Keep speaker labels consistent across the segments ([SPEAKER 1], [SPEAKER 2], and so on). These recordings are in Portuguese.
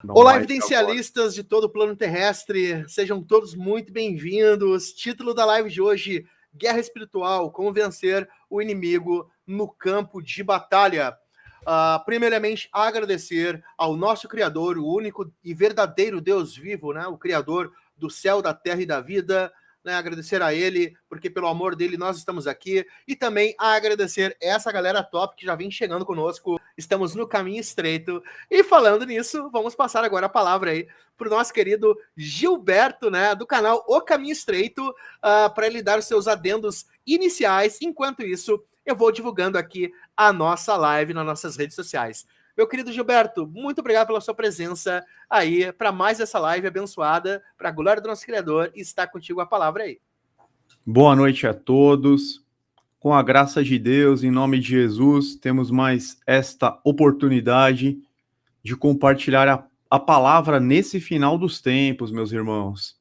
[SPEAKER 1] Não
[SPEAKER 2] Olá,
[SPEAKER 1] vai
[SPEAKER 2] evidencialistas de todo o plano terrestre, sejam todos muito bem-vindos. Título da live de hoje: Guerra Espiritual, como vencer o inimigo no campo de batalha. Primeiramente, agradecer ao nosso Criador, o único e verdadeiro Deus vivo, né? O Criador do céu, da terra e da vida. Né? Agradecer a Ele, porque pelo amor dele nós estamos aqui. E também agradecer essa galera top que já vem chegando conosco. Estamos no caminho estreito. E falando nisso, vamos passar agora a palavra aí para o nosso querido Gilberto, né, do canal O Caminho Estreito, para ele dar os seus adendos iniciais. Enquanto isso, eu vou divulgando aqui a nossa live nas nossas redes sociais. Meu querido Gilberto, muito obrigado pela sua presença aí para mais essa live abençoada, para a glória do nosso Criador, e está contigo a palavra aí.
[SPEAKER 1] Boa noite a todos. Com a graça de Deus, em nome de Jesus, temos mais esta oportunidade de compartilhar a palavra nesse final dos tempos, meus irmãos.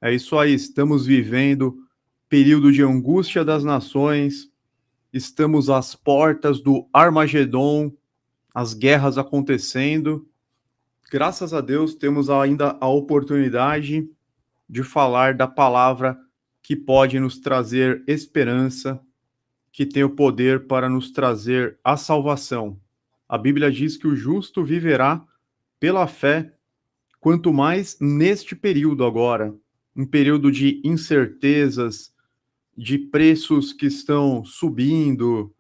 [SPEAKER 1] É isso aí, estamos vivendo período de angústia das nações, estamos às portas do Armagedon, as guerras acontecendo. Graças a Deus, temos ainda a oportunidade de falar da palavra que pode nos trazer esperança, que tem o poder para nos trazer a salvação. A Bíblia diz que o justo viverá pela fé, quanto mais neste período agora, um período de incertezas, de preços que estão subindo.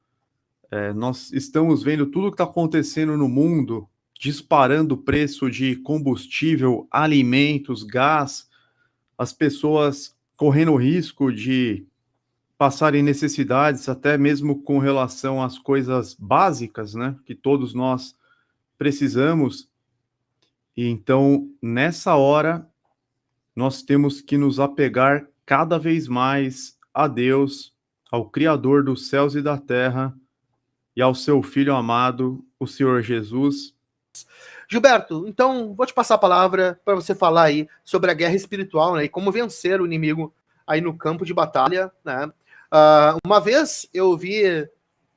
[SPEAKER 1] Nós estamos vendo tudo o que está acontecendo no mundo, disparando o preço de combustível, alimentos, gás, as pessoas correndo o risco de passarem necessidades, até mesmo com relação às coisas básicas, né, que todos nós precisamos. E então, nessa hora, nós temos que nos apegar cada vez mais a Deus, ao Criador dos céus e da terra, e ao seu Filho amado, o Senhor Jesus.
[SPEAKER 2] Gilberto, então vou te passar a palavra para você falar aí sobre a guerra espiritual, né, e como vencer o inimigo aí no campo de batalha, né? Uma vez eu ouvi,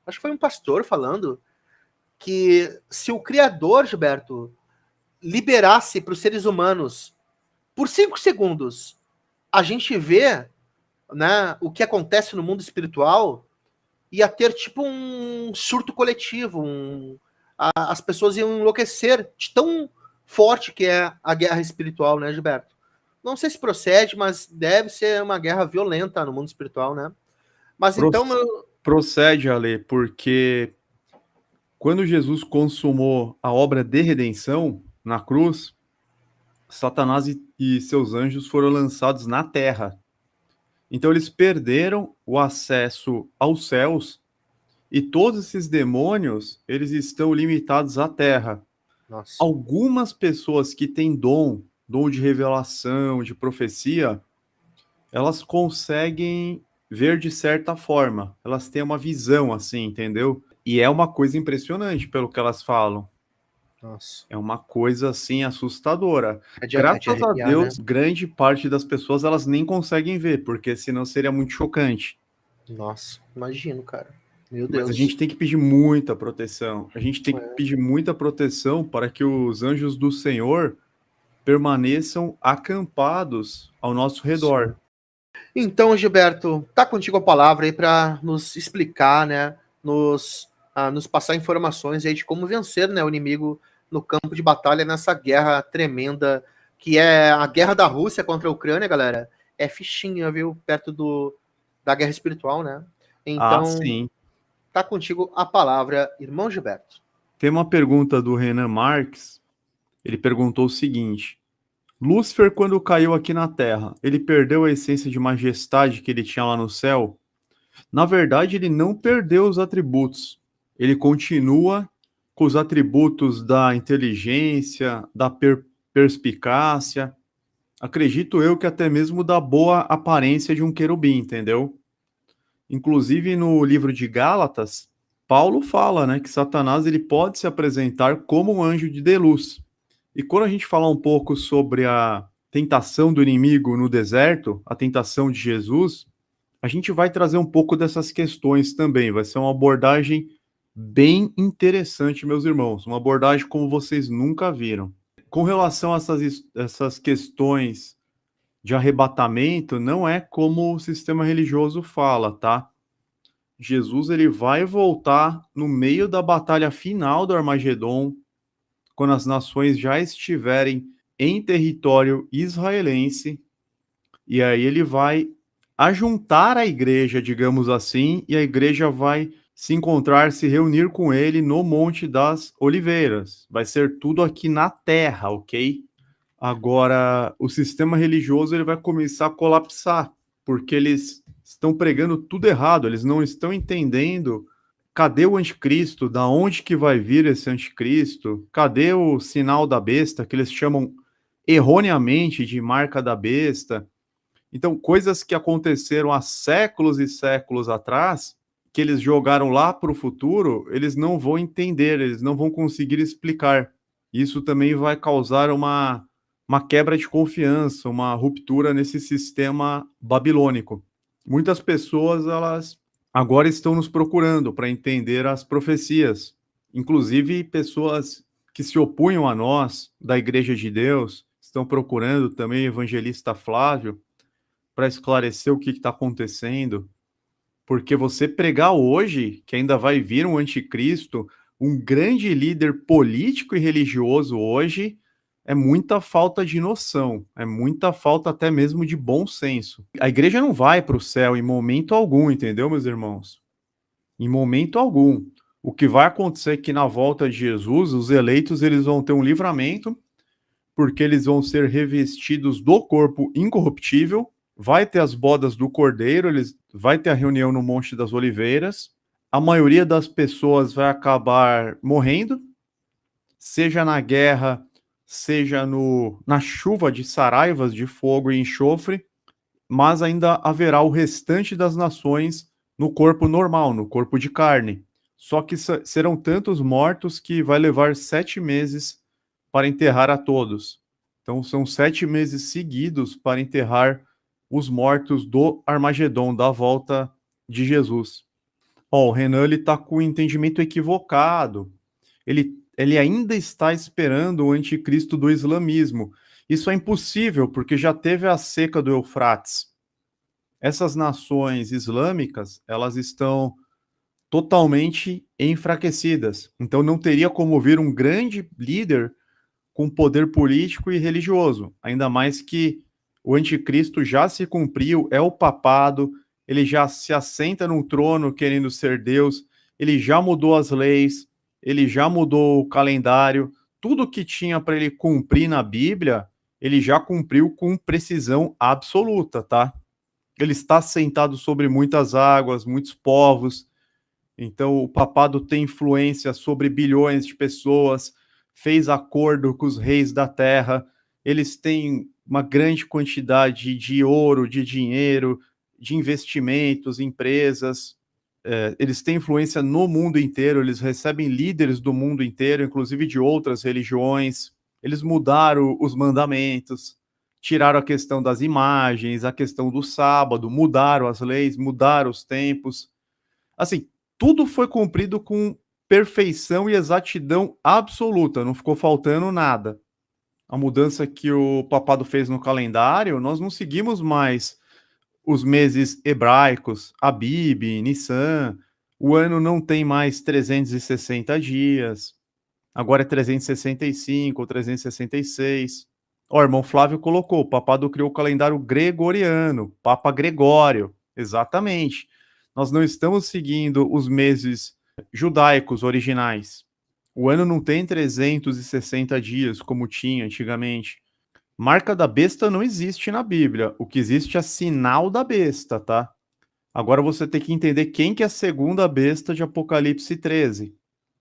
[SPEAKER 2] acho que foi um pastor falando, que se o Criador, Gilberto, liberasse para os seres humanos por 5 segundos, a gente vê, né, o que acontece no mundo espiritual, ia ter tipo um surto coletivo, as pessoas iam enlouquecer de tão forte que é a guerra espiritual, né, Gilberto? Não sei se procede, mas deve ser uma guerra violenta no mundo espiritual, né? Mas então,
[SPEAKER 1] Procede, Ale, porque quando Jesus consumou a obra de redenção na cruz, Satanás e seus anjos foram lançados na terra. Então eles perderam o acesso aos céus e todos esses demônios, eles estão limitados à terra.
[SPEAKER 2] Nossa.
[SPEAKER 1] Algumas pessoas que têm dom de revelação, de profecia, elas conseguem ver de certa forma. Elas têm uma visão assim, entendeu? E é uma coisa impressionante pelo que elas falam.
[SPEAKER 2] Nossa.
[SPEAKER 1] É uma coisa assim assustadora.
[SPEAKER 2] É de
[SPEAKER 1] Graças a
[SPEAKER 2] arrepiar,
[SPEAKER 1] Deus,
[SPEAKER 2] né?
[SPEAKER 1] grande parte das pessoas elas nem conseguem ver, porque senão seria muito chocante.
[SPEAKER 2] Nossa, imagino, cara. Meu
[SPEAKER 1] Mas
[SPEAKER 2] Deus.
[SPEAKER 1] a gente tem que pedir muita proteção. A gente tem que pedir muita proteção para que os anjos do Senhor permaneçam acampados ao nosso redor.
[SPEAKER 2] Então, Gilberto, tá contigo a palavra aí para nos explicar, né, nos passar informações aí de como vencer, né, o inimigo no campo de batalha nessa guerra tremenda que é a guerra da Rússia contra a Ucrânia, galera. É fichinha, viu, perto da guerra espiritual, né? Então,
[SPEAKER 1] sim.
[SPEAKER 2] tá contigo a palavra, irmão Gilberto.
[SPEAKER 1] Tem uma pergunta do Renan Marques. Ele perguntou o seguinte: Lúcifer, quando caiu aqui na Terra, ele perdeu a essência de majestade que ele tinha lá no céu? Na verdade, ele não perdeu os atributos. Ele continua com os atributos da inteligência, da perspicácia. Acredito eu que até mesmo da boa aparência de um querubim, entendeu? Inclusive no livro de Gálatas, Paulo fala, né, que Satanás ele pode se apresentar como um anjo de luz. E quando a gente falar um pouco sobre a tentação do inimigo no deserto, a tentação de Jesus, a gente vai trazer um pouco dessas questões também. Vai ser uma abordagem bem interessante, meus irmãos. Uma abordagem como vocês nunca viram. Com relação a essas questões de arrebatamento, não é como o sistema religioso fala, tá? Jesus ele vai voltar no meio da batalha final do Armagedon, quando as nações já estiverem em território israelense, e aí ele vai ajuntar a igreja, digamos assim, e a igreja vai se encontrar, se reunir com ele no Monte das Oliveiras. Vai ser tudo aqui na terra, ok? Agora, o sistema religioso ele vai começar a colapsar, porque eles estão pregando tudo errado, eles não estão entendendo cadê o anticristo, da onde que vai vir esse anticristo, cadê o sinal da besta, que eles chamam erroneamente de marca da besta. Então, coisas que aconteceram há séculos e séculos atrás, que eles jogaram lá para o futuro, eles não vão entender, eles não vão conseguir explicar. Isso também vai causar uma quebra de confiança, uma ruptura nesse sistema babilônico. Muitas pessoas, elas agora estão nos procurando para entender as profecias, inclusive pessoas que se opunham a nós, da Igreja de Deus, estão procurando também o evangelista Flávio, para esclarecer o que está acontecendo, porque você pregar hoje que ainda vai vir um anticristo, um grande líder político e religioso hoje, é muita falta de noção, é muita falta até mesmo de bom senso. A igreja não vai para o céu em momento algum, entendeu, meus irmãos? Em momento algum. O que vai acontecer é que na volta de Jesus, os eleitos eles vão ter um livramento, porque eles vão ser revestidos do corpo incorruptível, vai ter as bodas do Cordeiro, vai ter a reunião no Monte das Oliveiras. A maioria das pessoas vai acabar morrendo, seja na guerra, seja na chuva de saraivas de fogo e enxofre, mas ainda haverá o restante das nações no corpo normal, no corpo de carne. Só que serão tantos mortos que vai levar 7 meses para enterrar a todos. Então são 7 meses seguidos para enterrar os mortos do Armagedon, da volta de Jesus. O Renan está com o entendimento equivocado. Ele ainda está esperando o anticristo do islamismo. Isso é impossível, porque já teve a seca do Eufrates. Essas nações islâmicas, elas estão totalmente enfraquecidas. Então não teria como vir um grande líder com poder político e religioso, ainda mais que o anticristo já se cumpriu, é o papado, ele já se assenta num trono querendo ser Deus, ele já mudou as leis, ele já mudou o calendário, tudo que tinha para ele cumprir na Bíblia, ele já cumpriu com precisão absoluta, tá? Ele está sentado sobre muitas águas, muitos povos, então o papado tem influência sobre bilhões de pessoas, fez acordo com os reis da terra, eles têm uma grande quantidade de ouro, de dinheiro, de investimentos, empresas, eles têm influência no mundo inteiro, eles recebem líderes do mundo inteiro, inclusive de outras religiões, eles mudaram os mandamentos, tiraram a questão das imagens, a questão do sábado, mudaram as leis, mudaram os tempos. Assim, tudo foi cumprido com perfeição e exatidão absoluta, não ficou faltando nada. A mudança que o papado fez no calendário, nós não seguimos mais os meses hebraicos, Abib, Nissan, o ano não tem mais 360 dias, agora é 365 ou 366. O irmão Flávio colocou, o papado criou o calendário gregoriano, Papa Gregório, exatamente. Nós não estamos seguindo os meses judaicos originais. O ano não tem 360 dias como tinha antigamente. Marca da besta não existe na Bíblia. O que existe é sinal da besta, tá? Agora você tem que entender quem que é a segunda besta de Apocalipse 13.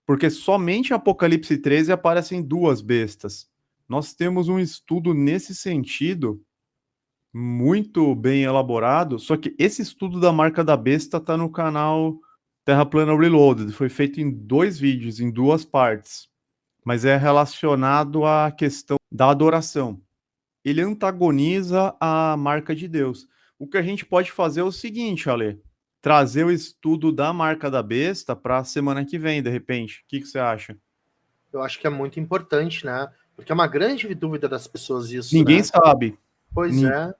[SPEAKER 1] Porque somente em Apocalipse 13 aparecem duas bestas. Nós temos um estudo nesse sentido muito bem elaborado, só que esse estudo da marca da besta está no canal Terra Plana Reloaded. Foi feito em 2 vídeos, em 2 partes. Mas é relacionado à questão da adoração. Ele antagoniza a marca de Deus. O que a gente pode fazer é o seguinte, Ale, trazer o estudo da marca da besta para a semana que vem, de repente. O que você acha?
[SPEAKER 2] Eu acho que é muito importante, né? Porque é uma grande dúvida das pessoas isso,
[SPEAKER 1] Ninguém
[SPEAKER 2] né?
[SPEAKER 1] sabe.
[SPEAKER 2] Pois é,
[SPEAKER 1] Tem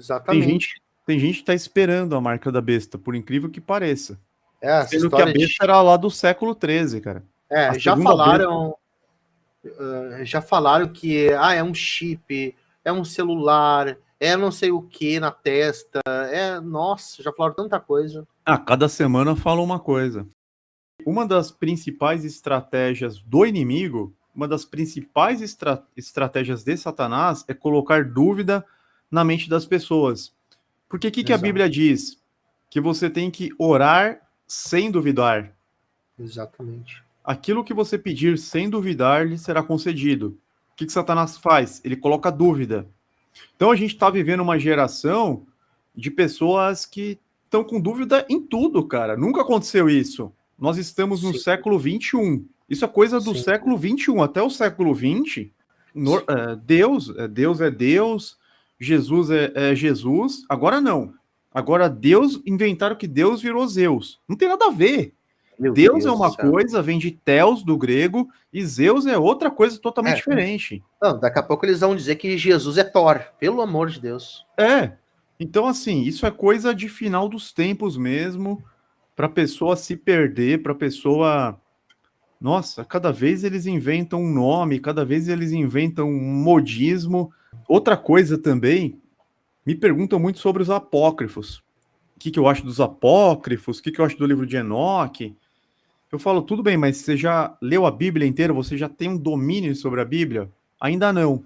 [SPEAKER 2] exatamente.
[SPEAKER 1] gente que tá esperando a marca da besta, por incrível que pareça.
[SPEAKER 2] Essa
[SPEAKER 1] Sendo que a
[SPEAKER 2] história de...
[SPEAKER 1] besta era lá do século XIII, cara. A
[SPEAKER 2] Já
[SPEAKER 1] segunda besta.
[SPEAKER 2] falaram que é um chip, é um celular, é não sei o que na testa, nossa, já falaram tanta coisa.
[SPEAKER 1] Cada semana fala uma coisa. Uma das principais estratégias do inimigo, uma das principais estratégias de Satanás é colocar dúvida na mente das pessoas. Porque o que a
[SPEAKER 2] Exato,
[SPEAKER 1] Bíblia diz? Que você tem que orar sem duvidar.
[SPEAKER 2] exatamente.
[SPEAKER 1] Aquilo que você pedir sem duvidar lhe será concedido. O que Satanás faz? Ele coloca dúvida. Então a gente está vivendo uma geração de pessoas que estão com dúvida em tudo, cara. Nunca aconteceu isso. Nós estamos no
[SPEAKER 2] Sim,
[SPEAKER 1] século XXI. Isso é coisa do
[SPEAKER 2] sim,
[SPEAKER 1] século XXI. Até o século XX, Deus é Deus, Jesus é Jesus. Agora não. Agora Deus inventaram que Deus virou Zeus. Não tem nada a ver.
[SPEAKER 2] meu
[SPEAKER 1] Deus é
[SPEAKER 2] Deus do
[SPEAKER 1] uma
[SPEAKER 2] céu.
[SPEAKER 1] coisa, vem de Theos do grego, e Zeus é outra coisa totalmente
[SPEAKER 2] É,
[SPEAKER 1] diferente.
[SPEAKER 2] não, daqui a pouco eles vão dizer que Jesus é Thor, pelo amor de Deus.
[SPEAKER 1] Então, assim, isso é coisa de final dos tempos mesmo, para pessoa se perder, para pessoa. Nossa, cada vez eles inventam um nome, cada vez eles inventam um modismo. Outra coisa também, me perguntam muito sobre os apócrifos. O que eu acho dos apócrifos, o que eu acho do livro de Enoque. Eu falo, tudo bem, mas você já leu a Bíblia inteira? Você já tem um domínio sobre a Bíblia? Ainda não.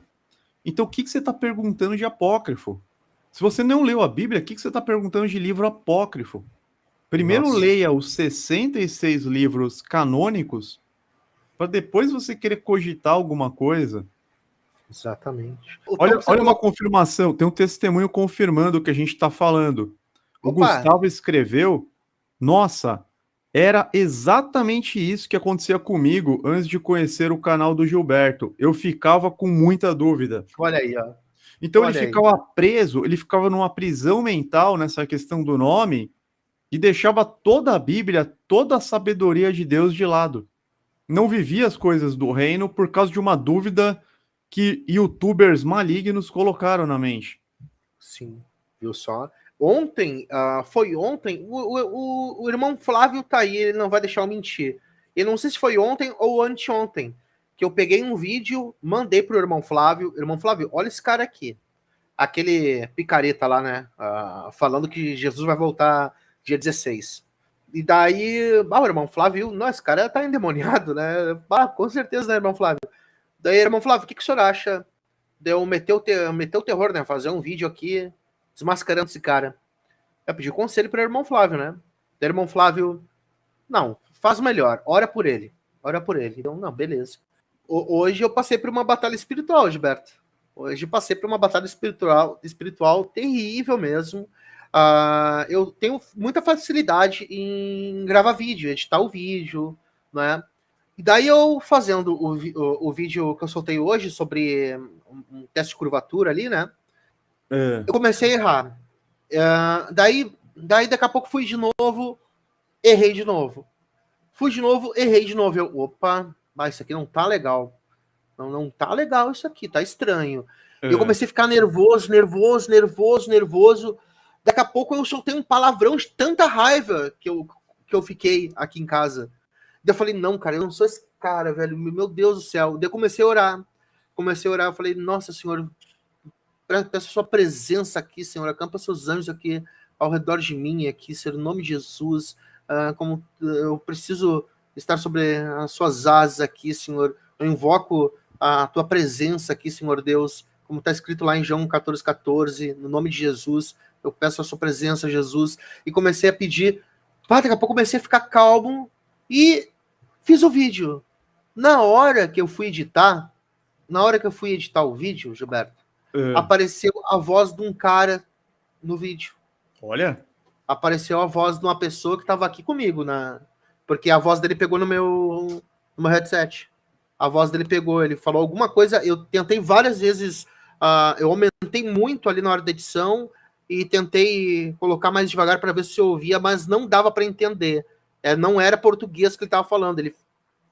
[SPEAKER 1] Então, o que você está perguntando de apócrifo? Se você não leu a Bíblia, o que você está perguntando de livro apócrifo? Primeiro
[SPEAKER 2] Nossa,
[SPEAKER 1] leia os 66 livros canônicos, para depois você querer cogitar alguma coisa.
[SPEAKER 2] exatamente. O Tom,
[SPEAKER 1] Olha
[SPEAKER 2] você
[SPEAKER 1] uma
[SPEAKER 2] colocou...
[SPEAKER 1] confirmação, tem um testemunho confirmando o que a gente está falando. O
[SPEAKER 2] Opa,
[SPEAKER 1] Gustavo escreveu: Nossa, era exatamente isso que acontecia comigo antes de conhecer o canal do Gilberto. Eu ficava com muita dúvida.
[SPEAKER 2] olha aí, ó.
[SPEAKER 1] Então ele
[SPEAKER 2] Olha aí.
[SPEAKER 1] ficava preso, ele ficava numa prisão mental nessa questão do nome e deixava toda a Bíblia, toda a sabedoria de Deus de lado. Não vivia as coisas do reino por causa de uma dúvida que youtubers malignos colocaram na mente.
[SPEAKER 2] Sim, viu só? Ontem, foi ontem, o irmão Flávio tá aí, ele não vai deixar eu mentir. Eu não sei se foi ontem ou anteontem, que eu peguei um vídeo, mandei pro irmão Flávio. Irmão Flávio, olha esse cara aqui. Aquele picareta lá, né? Falando que Jesus vai voltar dia 16. E daí, o irmão Flávio, não, esse cara tá endemoniado, né? Com certeza, né, irmão Flávio? Daí, irmão Flávio, o que o senhor acha? Deu meter o terror, né? Fazer um vídeo aqui desmascarando esse cara. Eu pedi conselho para o irmão Flávio, né? O irmão Flávio, não, faz melhor, ora por ele. Ora por ele. Então, não, beleza. Hoje eu passei por uma batalha espiritual, Gilberto. Hoje eu passei por uma batalha espiritual terrível mesmo. Eu tenho muita facilidade em gravar vídeo, editar o vídeo, né? E daí eu fazendo o vídeo que eu soltei hoje sobre um teste de curvatura ali, né? Eu comecei a errar. Daí daqui a pouco fui de novo, errei de novo. Fui de novo, errei de novo. Opa, mas isso aqui não tá legal. Não tá legal isso aqui, tá estranho. Eu comecei a ficar nervoso. Daqui a pouco eu soltei um palavrão de tanta raiva que eu fiquei aqui em casa. Daí eu falei, não, cara, eu não sou esse cara, velho. Meu Deus do céu. Daí eu comecei a orar. Eu falei, nossa, Senhor, peço a sua presença aqui, Senhor. Acampa seus anjos aqui ao redor de mim, aqui, Senhor, em nome de Jesus. Como eu preciso estar sobre as suas asas aqui, Senhor. Eu invoco a tua presença aqui, Senhor Deus, como está escrito lá em João 14:14, no nome de Jesus. Eu peço a sua presença, Jesus. E comecei a pedir. Daqui a pouco comecei a ficar calmo e fiz o vídeo. Na hora que eu fui editar o vídeo, Gilberto, apareceu a voz de um cara no vídeo.
[SPEAKER 1] Olha.
[SPEAKER 2] Apareceu a voz de uma pessoa que estava aqui comigo, porque a voz dele pegou no meu headset. A voz dele pegou, ele falou alguma coisa. Eu tentei várias vezes, eu aumentei muito ali na hora da edição e tentei colocar mais devagar para ver se eu ouvia, mas não dava para entender. Não era português que ele estava falando. Ele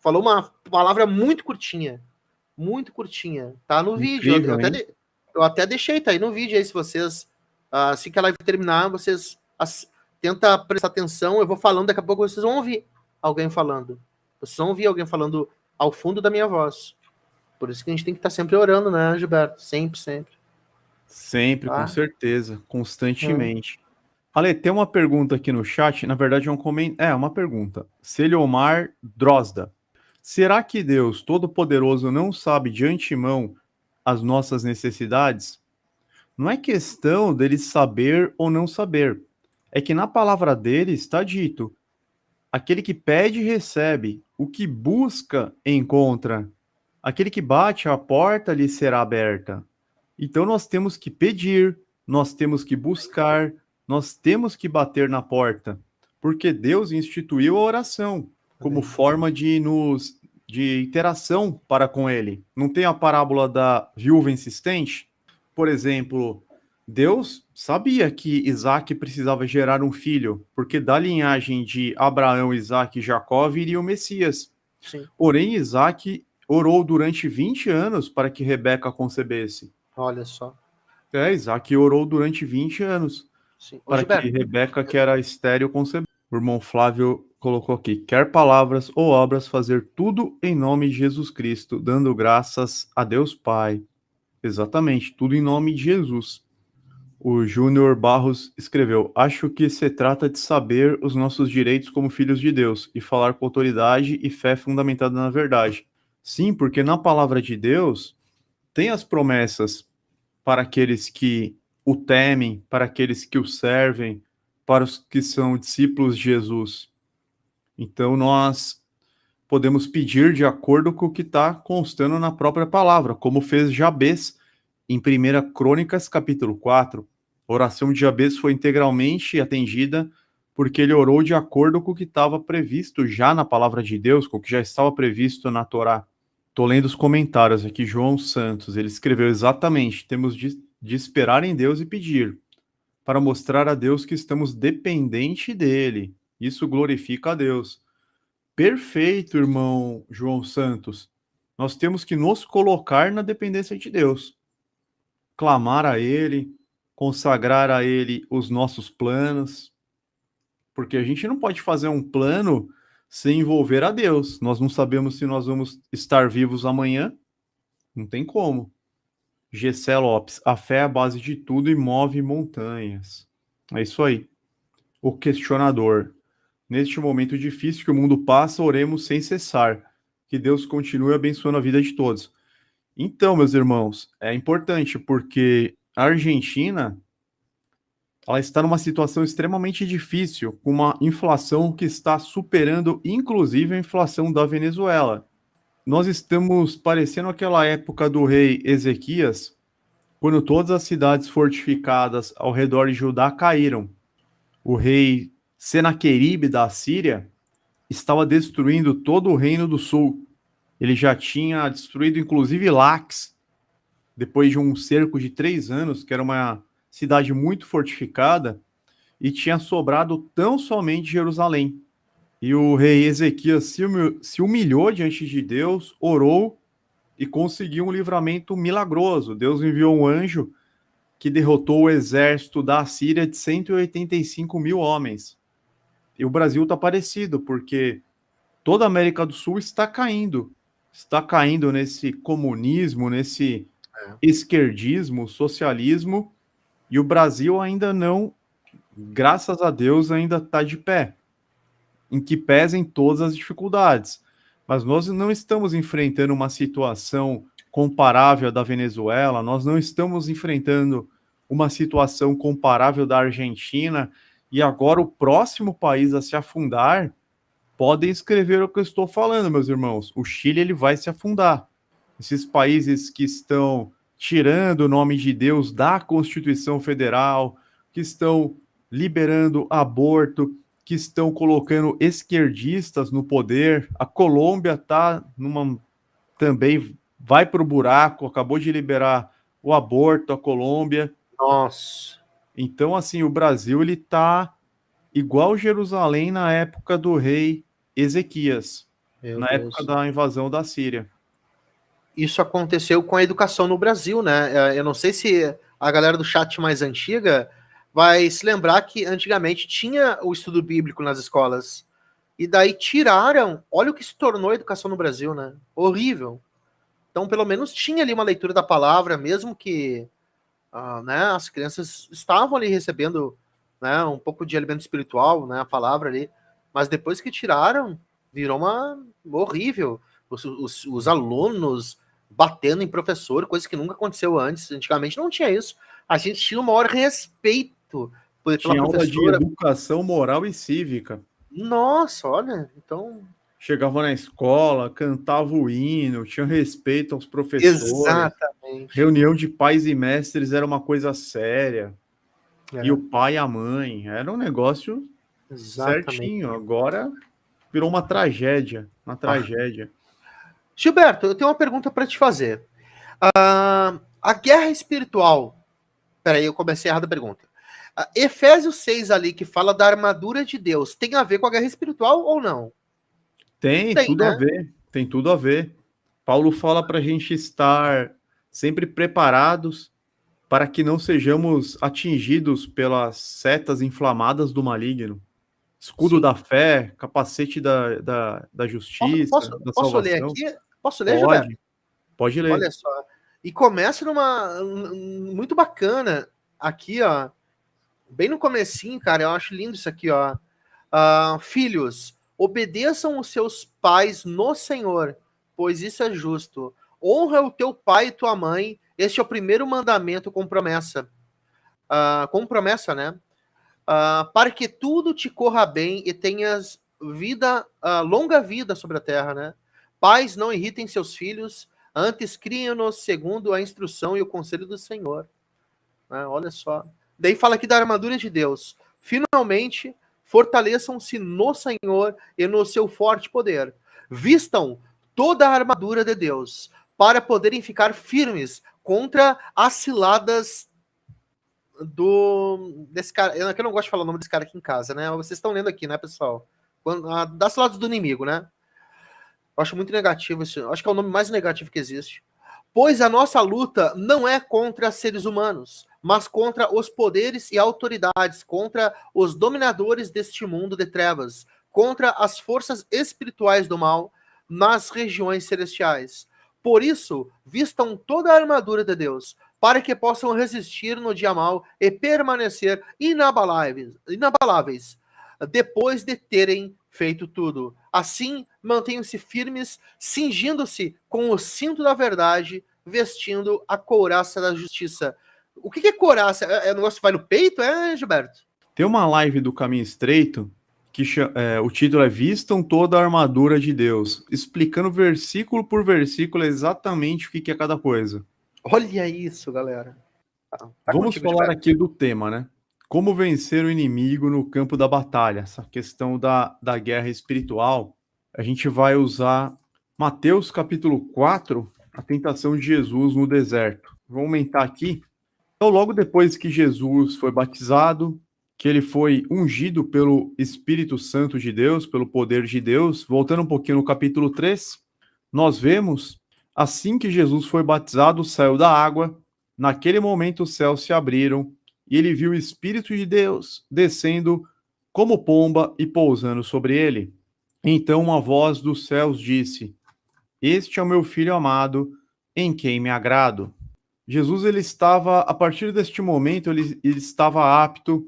[SPEAKER 2] falou uma palavra muito curtinha. muito curtinha. Tá no vídeo.
[SPEAKER 1] Incrível, hein?
[SPEAKER 2] Eu até deixei, tá aí no vídeo aí, se vocês, assim que a live terminar, vocês tenta prestar atenção, eu vou falando, daqui a pouco vocês vão ouvir alguém falando. Vocês vão ouvir alguém falando ao fundo da minha voz. Por isso que a gente tem que estar sempre orando, né, Gilberto? Sempre, sempre.
[SPEAKER 1] Sempre, com
[SPEAKER 2] Tá?
[SPEAKER 1] certeza, constantemente. Ale, tem uma pergunta aqui no chat, na verdade é um comentário, uma pergunta. Celiomar Drosda. Será que Deus Todo-Poderoso não sabe de antemão as nossas necessidades? Não é questão dele saber ou não saber. É que na palavra dele está dito: aquele que pede, recebe. O que busca, encontra. Aquele que bate, a porta lhe será aberta. Então nós temos que pedir, nós temos que buscar, nós temos que bater na porta, porque Deus instituiu a oração como forma de interação para com ele. Não tem a parábola da viúva insistente? Por exemplo, Deus sabia que Isaac precisava gerar um filho, porque da linhagem de Abraão, Isaac e Jacó viria o Messias.
[SPEAKER 2] Sim.
[SPEAKER 1] Porém, Isaac orou durante 20 anos para que Rebeca concebesse.
[SPEAKER 2] Olha só.
[SPEAKER 1] Isaac orou durante 20 anos
[SPEAKER 2] Sim. Ô,
[SPEAKER 1] para que
[SPEAKER 2] Gilberto,
[SPEAKER 1] Rebeca, que era estéril, concebesse. O irmão Flávio colocou aqui: quer palavras ou obras, fazer tudo em nome de Jesus Cristo, dando graças a Deus Pai. Exatamente, tudo em nome de Jesus. O Júnior Barros escreveu: acho que se trata de saber os nossos direitos como filhos de Deus e falar com autoridade e fé fundamentada na verdade. Sim, porque na palavra de Deus tem as promessas para aqueles que o temem, para aqueles que o servem, para os que são discípulos de Jesus. Então nós podemos pedir de acordo com o que está constando na própria palavra, como fez Jabes em 1 Crônicas, capítulo 4. A oração de Jabes foi integralmente atendida porque ele orou de acordo com o que estava previsto já na palavra de Deus, com o que já estava previsto na Torá. Estou lendo os comentários aqui. João Santos, ele escreveu exatamente: temos de esperar em Deus e pedir, para mostrar a Deus que estamos dependentes dele. Isso glorifica a Deus. Perfeito, irmão João Santos. Nós temos que nos colocar na dependência de Deus, clamar a ele, consagrar a ele os nossos planos, porque a gente não pode fazer um plano sem envolver a Deus. Nós não sabemos se nós vamos estar vivos amanhã, não tem como. Gessé Lopes: a fé é a base de tudo e move montanhas. É isso aí. O questionador: neste momento difícil que o mundo passa, oremos sem cessar. Que Deus continue abençoando a vida de todos. Então, meus irmãos, é importante porque a Argentina, ela está numa situação extremamente difícil, com uma inflação que está superando, inclusive, a inflação da Venezuela. Nós estamos parecendo aquela época do rei Ezequias, quando todas as cidades fortificadas ao redor de Judá caíram. O rei Senaqueribe da Síria estava destruindo todo o reino do sul. Ele já tinha destruído inclusive Laques, depois de um cerco de 3 anos, que era uma cidade muito fortificada, e tinha sobrado tão somente Jerusalém. E o rei Ezequias se humilhou diante de Deus, orou e conseguiu um livramento milagroso. Deus enviou um anjo que derrotou o exército da Síria de 185 mil homens. E o Brasil está parecido, porque toda a América do Sul está caindo nesse comunismo, nesse esquerdismo, socialismo, e o Brasil ainda não, graças a Deus, ainda está de pé, em que pesem todas as dificuldades. Mas nós não estamos enfrentando uma situação comparável à da Venezuela, nós não estamos enfrentando uma situação comparável da Argentina, e agora o próximo país a se afundar, podem escrever o que eu estou falando, meus irmãos, o Chile ele vai se afundar. Esses países que estão tirando o nome de Deus da Constituição Federal, que estão liberando aborto, que estão colocando esquerdistas no poder. A Colômbia também vai para o buraco, acabou de liberar o aborto, a Colômbia.
[SPEAKER 2] Nossa.
[SPEAKER 1] Então, assim, o Brasil ele está igual Jerusalém na época do rei Ezequias, na época da invasão da Síria.
[SPEAKER 2] isso aconteceu com a educação no Brasil, né? Eu não sei se a galera do chat mais antiga vai se lembrar que antigamente tinha o estudo bíblico nas escolas. E daí tiraram, olha o que se tornou a educação no Brasil, né? Horrível. Então, pelo menos tinha ali uma leitura da palavra, mesmo que né, as crianças estavam ali recebendo, né, um pouco de alimento espiritual, né, a palavra ali, mas depois que tiraram, virou uma horrível. Os alunos batendo em professor, coisa que nunca aconteceu antes. Antigamente não tinha isso. A gente tinha o maior respeito pela
[SPEAKER 1] Tinha aula de
[SPEAKER 2] professora.
[SPEAKER 1] educação moral e cívica.
[SPEAKER 2] Nossa, olha, então.
[SPEAKER 1] Chegava na escola, cantava o hino, tinha respeito aos professores.
[SPEAKER 2] Exatamente.
[SPEAKER 1] Reunião de pais e mestres era uma coisa séria. E o
[SPEAKER 2] É,
[SPEAKER 1] pai e a mãe, era um negócio
[SPEAKER 2] exatamente.
[SPEAKER 1] certinho. Agora virou uma tragédia, uma
[SPEAKER 2] Ah.
[SPEAKER 1] tragédia.
[SPEAKER 2] Gilberto, eu tenho uma pergunta para te fazer. A guerra espiritual. Peraí, eu comecei errado a pergunta. Efésios 6 ali, que fala da armadura de Deus, tem a ver com a guerra espiritual ou não?
[SPEAKER 1] Tem
[SPEAKER 2] Tem,
[SPEAKER 1] tudo a
[SPEAKER 2] né?
[SPEAKER 1] ver, tem tudo a ver. Paulo fala para a gente estar sempre preparados para que não sejamos atingidos pelas setas inflamadas do maligno. Escudo
[SPEAKER 2] Sim.
[SPEAKER 1] da fé, capacete da
[SPEAKER 2] Posso,
[SPEAKER 1] justiça,
[SPEAKER 2] posso,
[SPEAKER 1] da
[SPEAKER 2] posso ler
[SPEAKER 1] salvação.
[SPEAKER 2] aqui? Posso ler, Gilberto?
[SPEAKER 1] Pode, pode ler.
[SPEAKER 2] Olha só. E começa numa muito bacana aqui, ó. Bem no comecinho, cara, eu acho lindo isso aqui, ó. Filhos, obedeçam os seus pais no Senhor, pois isso é justo. Honra o teu pai e tua mãe. Este é o primeiro mandamento com promessa. Com promessa, né? Para que tudo te corra bem e tenhas longa vida sobre a terra, né? Pais, não irritem seus filhos, antes criem-nos segundo a instrução e o conselho do Senhor. Olha só. Daí fala aqui da armadura de Deus. Finalmente, fortaleçam-se no Senhor e no seu forte poder. Vistam toda a armadura de Deus para poderem ficar firmes contra as ciladas desse cara. Eu não gosto de falar o nome desse cara aqui em casa, né? Vocês estão lendo aqui, né, pessoal? Das ciladas do inimigo, né? Eu acho muito negativo isso. Acho que é o nome mais negativo que existe. Pois a nossa luta não é contra seres humanos, mas contra os poderes e autoridades, contra os dominadores deste mundo de trevas, contra as forças espirituais do mal nas regiões celestiais. Por isso, vistam toda a armadura de Deus, para que possam resistir no dia mal e permanecer inabaláveis depois de terem feito tudo. Assim, mantenham-se firmes, cingindo-se com o cinto da verdade, vestindo a couraça da justiça. O que é couraça? É um negócio que vai no peito, Gilberto?
[SPEAKER 1] Tem uma live do Caminho Estreito que o título é Vistam toda a armadura de Deus, explicando versículo por versículo exatamente o que é cada coisa.
[SPEAKER 2] Olha isso, galera. Tá
[SPEAKER 1] Vamos
[SPEAKER 2] contigo,
[SPEAKER 1] falar
[SPEAKER 2] Gilberto.
[SPEAKER 1] aqui do tema, né? Como vencer o inimigo no campo da batalha, essa questão da guerra espiritual. A gente vai usar Mateus capítulo 4, a tentação de Jesus no deserto. Vou aumentar aqui. Então, logo depois que Jesus foi batizado, que ele foi ungido pelo Espírito Santo de Deus, pelo poder de Deus, voltando um pouquinho no capítulo 3, nós vemos, assim que Jesus foi batizado, saiu da água, naquele momento os céus se abriram, e ele viu o Espírito de Deus descendo como pomba e pousando sobre ele. Então uma voz dos céus disse: Este é o meu filho amado, em quem me agrado. Jesus, ele estava, a partir deste momento, ele estava apto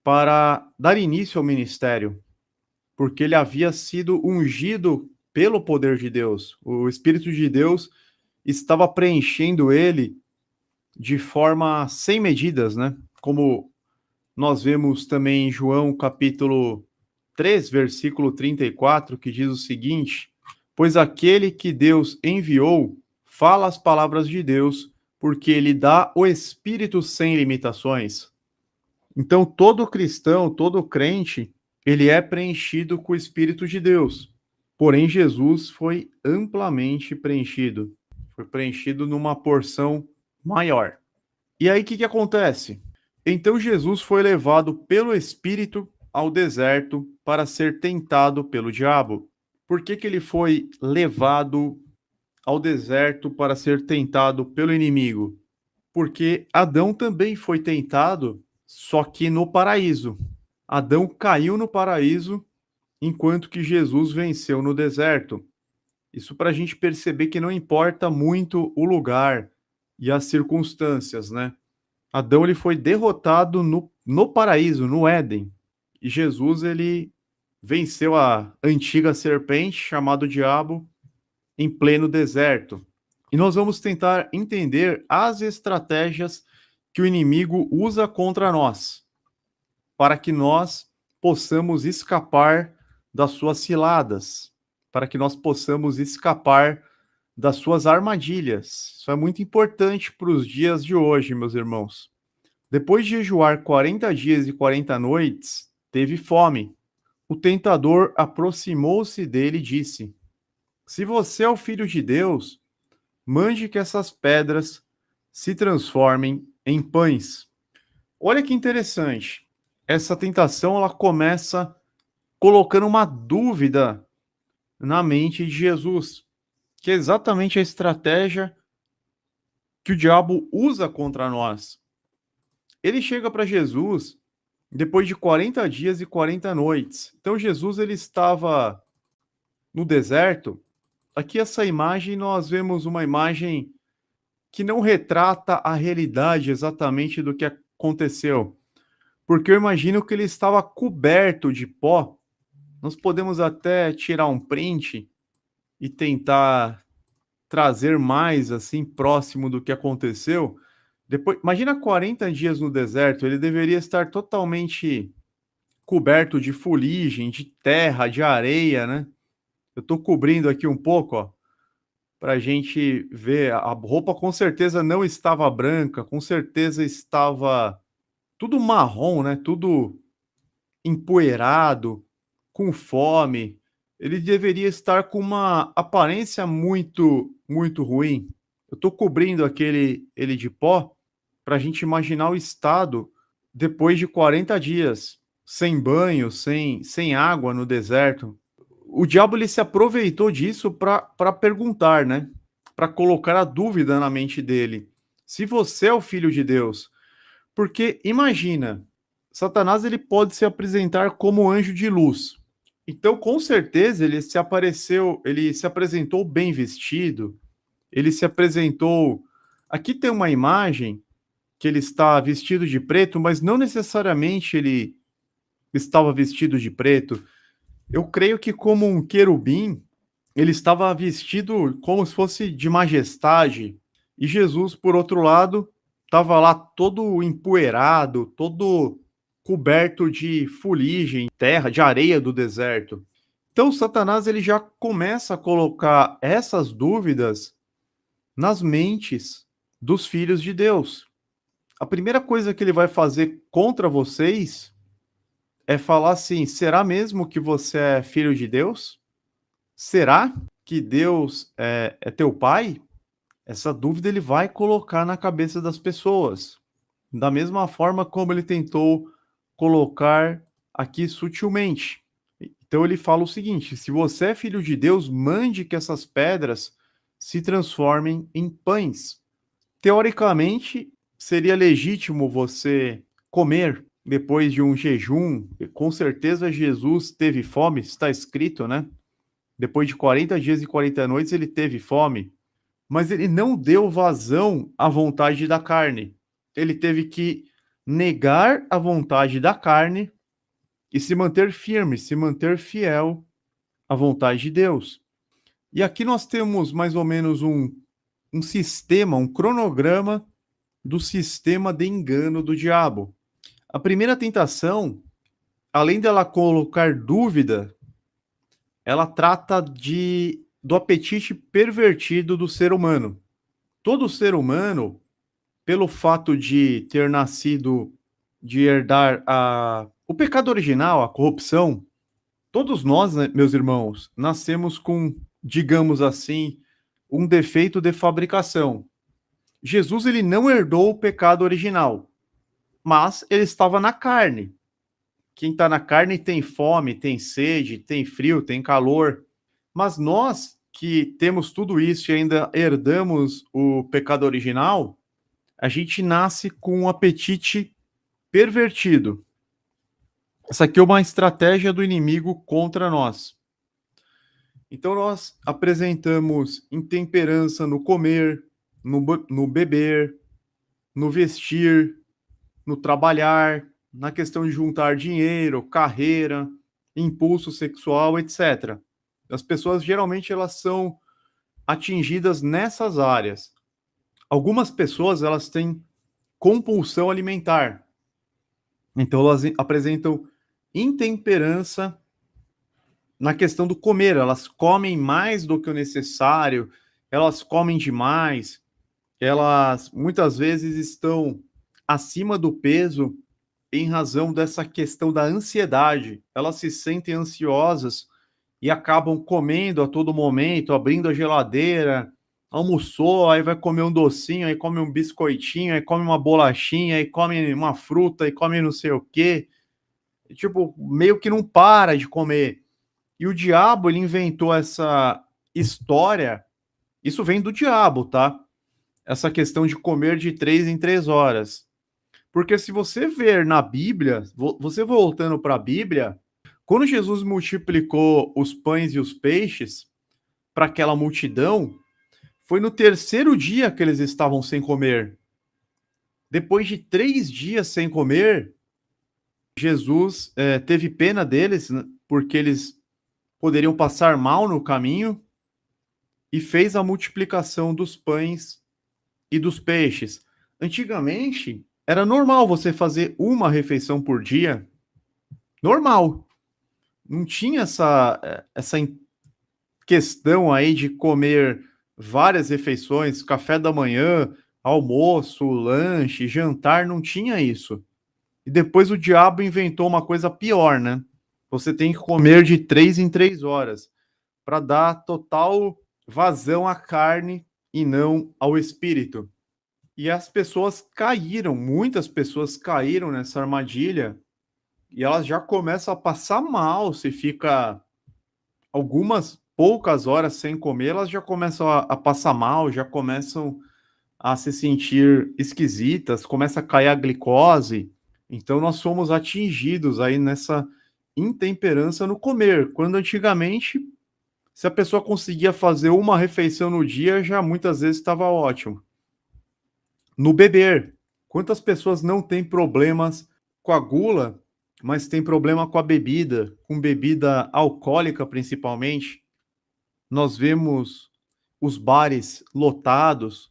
[SPEAKER 1] para dar início ao ministério, porque ele havia sido ungido pelo poder de Deus. O Espírito de Deus estava preenchendo ele de forma sem medidas, né? Como nós vemos também em João capítulo 3, versículo 34, que diz o seguinte: Pois aquele que Deus enviou fala as palavras de Deus, porque ele dá o Espírito sem limitações. Então, todo cristão, todo crente, ele é preenchido com o Espírito de Deus. Porém, Jesus foi amplamente preenchido. Foi preenchido numa porção maior. E aí, o que acontece? Então, Jesus foi levado pelo Espírito ao deserto para ser tentado pelo diabo. Por que ele foi levado ao deserto para ser tentado pelo inimigo? Porque Adão também foi tentado, só que no paraíso. Adão caiu no paraíso, enquanto que Jesus venceu no deserto. Isso para a gente perceber que não importa muito o lugar e as circunstâncias, né? Adão ele foi derrotado no paraíso, no Éden. E Jesus ele venceu a antiga serpente, chamado diabo, em pleno deserto. E nós vamos tentar entender as estratégias que o inimigo usa contra nós, para que nós possamos escapar das suas ciladas, para que nós possamos escapar das suas armadilhas. Isso é muito importante para os dias de hoje, meus irmãos. Depois de jejuar 40 dias e 40 noites, teve fome. O tentador aproximou-se dele e disse: Se você é o filho de Deus, mande que essas pedras se transformem em pães. Olha que interessante. Essa tentação ela começa colocando uma dúvida na mente de Jesus, que é exatamente a estratégia que o diabo usa contra nós. Ele chega para Jesus depois de 40 dias e 40 noites. Então Jesus ele estava no deserto. Aqui essa imagem nós vemos uma imagem que não retrata a realidade exatamente do que aconteceu, porque eu imagino que ele estava coberto de pó. Nós podemos até tirar um print e tentar trazer mais assim próximo do que aconteceu. Depois, imagina 40 dias no deserto, ele deveria estar totalmente coberto de fuligem, de terra, de areia, né? Eu estou cobrindo aqui um pouco, ó, para a gente ver. A roupa com certeza não estava branca, com certeza estava tudo marrom, né? Tudo empoeirado, com fome. Ele deveria estar com uma aparência muito ruim. Eu estou cobrindo ele de pó para a gente imaginar o estado depois de 40 dias, sem banho, sem água no deserto. O diabo ele se aproveitou disso para perguntar, né? Para colocar a dúvida na mente dele. Se você é o filho de Deus. Porque imagina, Satanás ele pode se apresentar como anjo de luz. Então, com certeza, ele se apresentou bem vestido, ele se apresentou. Aqui tem uma imagem que ele está vestido de preto, mas não necessariamente ele estava vestido de preto. Eu creio que como um querubim, ele estava vestido como se fosse de majestade. E Jesus, por outro lado, estava lá todo empoeirado, todo coberto de fuligem, terra, de areia do deserto. Então, Satanás ele já começa a colocar essas dúvidas nas mentes dos filhos de Deus. A primeira coisa que ele vai fazer contra vocês é falar assim: será mesmo que você é filho de Deus? Será que Deus é teu pai? Essa dúvida ele vai colocar na cabeça das pessoas, da mesma forma como ele tentou colocar aqui sutilmente. Então ele fala o seguinte: se você é filho de Deus, mande que essas pedras se transformem em pães. Teoricamente, seria legítimo você comer depois de um jejum. Com certeza Jesus teve fome, está escrito, né? Depois de 40 dias e 40 noites ele teve fome, mas ele não deu vazão à vontade da carne. Ele teve que negar a vontade da carne e se manter firme, se manter fiel à vontade de Deus. E aqui nós temos mais ou menos um sistema, um cronograma do sistema de engano do diabo. A primeira tentação, além dela colocar dúvida, ela trata do apetite pervertido do ser humano. Todo ser humano, pelo fato de ter nascido, de herdar o pecado original, a corrupção, todos nós, né, meus irmãos, nascemos com, digamos assim, um defeito de fabricação. Jesus ele não herdou o pecado original, mas ele estava na carne. Quem está na carne tem fome, tem sede, tem frio, tem calor. Mas nós que temos tudo isso e ainda herdamos o pecado original, a gente nasce com um apetite pervertido. Essa aqui é uma estratégia do inimigo contra nós. Então, nós apresentamos intemperança no comer, no beber, no vestir, no trabalhar, na questão de juntar dinheiro, carreira, impulso sexual, etc. As pessoas geralmente elas são atingidas nessas áreas. Algumas pessoas elas têm compulsão alimentar. Então elas apresentam intemperança na questão do comer, elas comem mais do que o necessário, elas comem demais, elas muitas vezes estão acima do peso em razão dessa questão da ansiedade. Elas se sentem ansiosas e acabam comendo a todo momento, abrindo a geladeira, almoçou, aí vai comer um docinho, aí come um biscoitinho, aí come uma bolachinha, aí come uma fruta, aí come não sei o quê. E, tipo, meio que não para de comer. E o diabo, ele inventou essa história, isso vem do diabo, tá? Essa questão de comer de 3 em 3 horas. Porque se você ver na Bíblia, você voltando para a Bíblia, quando Jesus multiplicou os pães e os peixes para aquela multidão, foi no terceiro dia que eles estavam sem comer. Depois de 3 dias sem comer, Jesus teve pena deles, né, porque eles poderiam passar mal no caminho, e fez a multiplicação dos pães e dos peixes. Antigamente, era normal você fazer uma refeição por dia. Normal. Não tinha essa questão aí de comer várias refeições, café da manhã, almoço, lanche, jantar, não tinha isso. E depois o diabo inventou uma coisa pior, né? Você tem que comer de 3 em 3 horas para dar total vazão à carne e não ao espírito. E as pessoas caíram, muitas pessoas caíram nessa armadilha e elas já começam a passar mal. Se fica algumas poucas horas sem comer, elas já começam a passar mal, já começam a se sentir esquisitas, começa a cair a glicose. Então nós somos atingidos aí nessa intemperança no comer, quando antigamente, se a pessoa conseguia fazer uma refeição no dia, já muitas vezes estava ótimo. No beber, quantas pessoas não têm problemas com a gula, mas tem problema com a bebida, com bebida alcoólica principalmente? Nós vemos os bares lotados,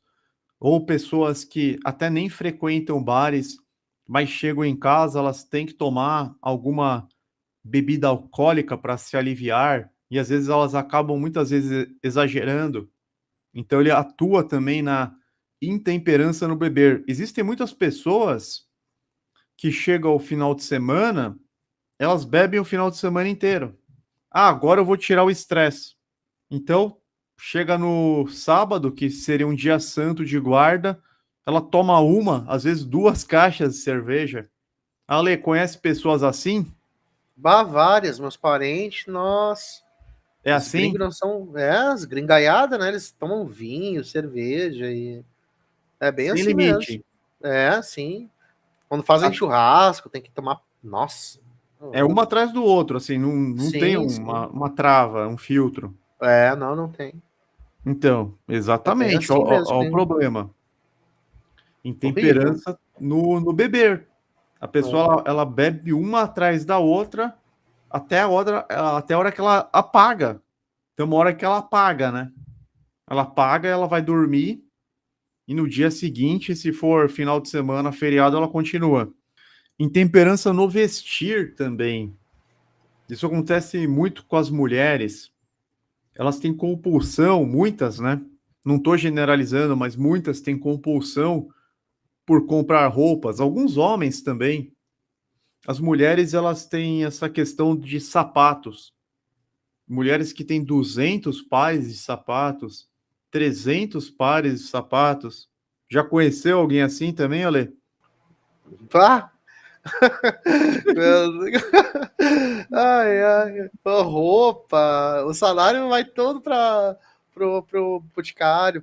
[SPEAKER 1] ou pessoas que até nem frequentam bares, mas chegam em casa, elas têm que tomar alguma bebida alcoólica para se aliviar, e às vezes elas acabam muitas vezes exagerando. Então ele atua também na intemperança no beber. Existem muitas pessoas que chegam ao final de semana, elas bebem o final de semana inteiro. Ah, agora eu vou tirar o estresse. Então, chega no sábado, que seria um dia santo de guarda, ela toma uma, às vezes 2 caixas de cerveja. Ale, conhece pessoas assim?
[SPEAKER 2] Bah, várias, meus parentes, nós.
[SPEAKER 1] É
[SPEAKER 2] Os
[SPEAKER 1] assim?
[SPEAKER 2] gringos não são. É, as gringaiadas, né? Eles tomam vinho, cerveja e. É bem
[SPEAKER 1] Sem
[SPEAKER 2] assim mesmo.
[SPEAKER 1] limite.
[SPEAKER 2] É, sim. Quando fazem
[SPEAKER 1] A-
[SPEAKER 2] churrasco, tem que tomar. Nossa. Tá
[SPEAKER 1] É um
[SPEAKER 2] louco.
[SPEAKER 1] atrás do outro, assim, não tem
[SPEAKER 2] Sim, sim.
[SPEAKER 1] uma trava, um filtro.
[SPEAKER 2] É, não, não tem.
[SPEAKER 1] Então,
[SPEAKER 2] É bem
[SPEAKER 1] exatamente,
[SPEAKER 2] assim mesmo,
[SPEAKER 1] ó o
[SPEAKER 2] gringo.
[SPEAKER 1] problema.
[SPEAKER 2] Horrível.
[SPEAKER 1] Intemperança no beber. A pessoa,
[SPEAKER 2] É.
[SPEAKER 1] ela bebe uma atrás da outra até a hora que ela apaga. Tem uma hora que ela apaga, né? Ela apaga, ela vai dormir, e no dia seguinte, se for final de semana, feriado, ela continua. Intemperança no vestir também. Isso acontece muito com as mulheres. Elas têm compulsão, muitas, né? Não estou generalizando, mas muitas têm compulsão por comprar roupas. Alguns homens também. As mulheres, elas têm essa questão de sapatos. Mulheres que têm 200 pares de sapatos, 300 pares de sapatos. Já conheceu alguém assim também, Ale?
[SPEAKER 2] Pá! Ai, ai. A roupa, o salário vai todo para pro Boticário,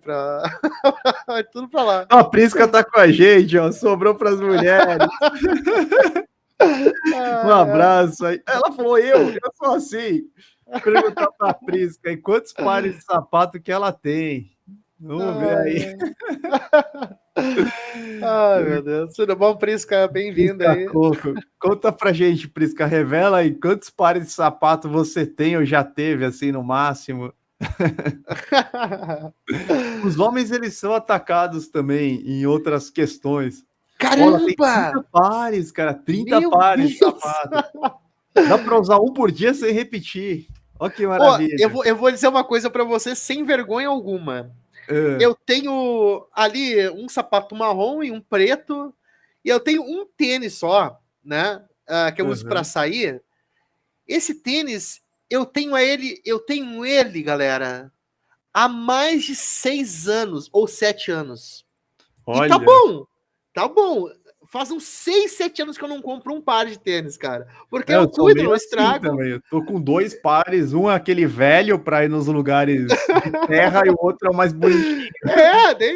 [SPEAKER 2] tudo pra lá.
[SPEAKER 1] A Prisca tá com a gente, ó. Sobrou pras mulheres. Um abraço aí. Ela falou, eu sou assim. Perguntar pra Prisca aí quantos pares de sapato que ela tem. Vamos ver aí.
[SPEAKER 2] Ai, meu Deus. Tudo bom, Prisca? Bem-vinda aí.
[SPEAKER 1] Coco. Conta pra gente, Prisca. Revela aí quantos pares de sapato você tem ou já teve, assim, no máximo. Os homens, eles são atacados também em outras questões.
[SPEAKER 2] Caramba!
[SPEAKER 1] Olha, tem 30 pares, cara. 30
[SPEAKER 2] Meu
[SPEAKER 1] pares de
[SPEAKER 2] Deus!
[SPEAKER 1] sapato. Dá pra usar um por dia sem repetir. Olha que maravilha.
[SPEAKER 2] Eu vou dizer uma coisa pra você sem vergonha alguma. Eu tenho ali um sapato marrom e um preto, e eu tenho um tênis só, né? Que eu uso pra sair. Esse tênis, eu tenho ele, galera, há mais de 6 anos ou 7 anos.
[SPEAKER 1] Olha.
[SPEAKER 2] E tá bom. Faz uns 6, 7 anos que eu não compro um par de tênis, cara. Porque eu cuido, não estrago.
[SPEAKER 1] Assim também. Eu tô com 2 pares, um é aquele velho para ir nos lugares de terra e o outro é o mais bonitinho.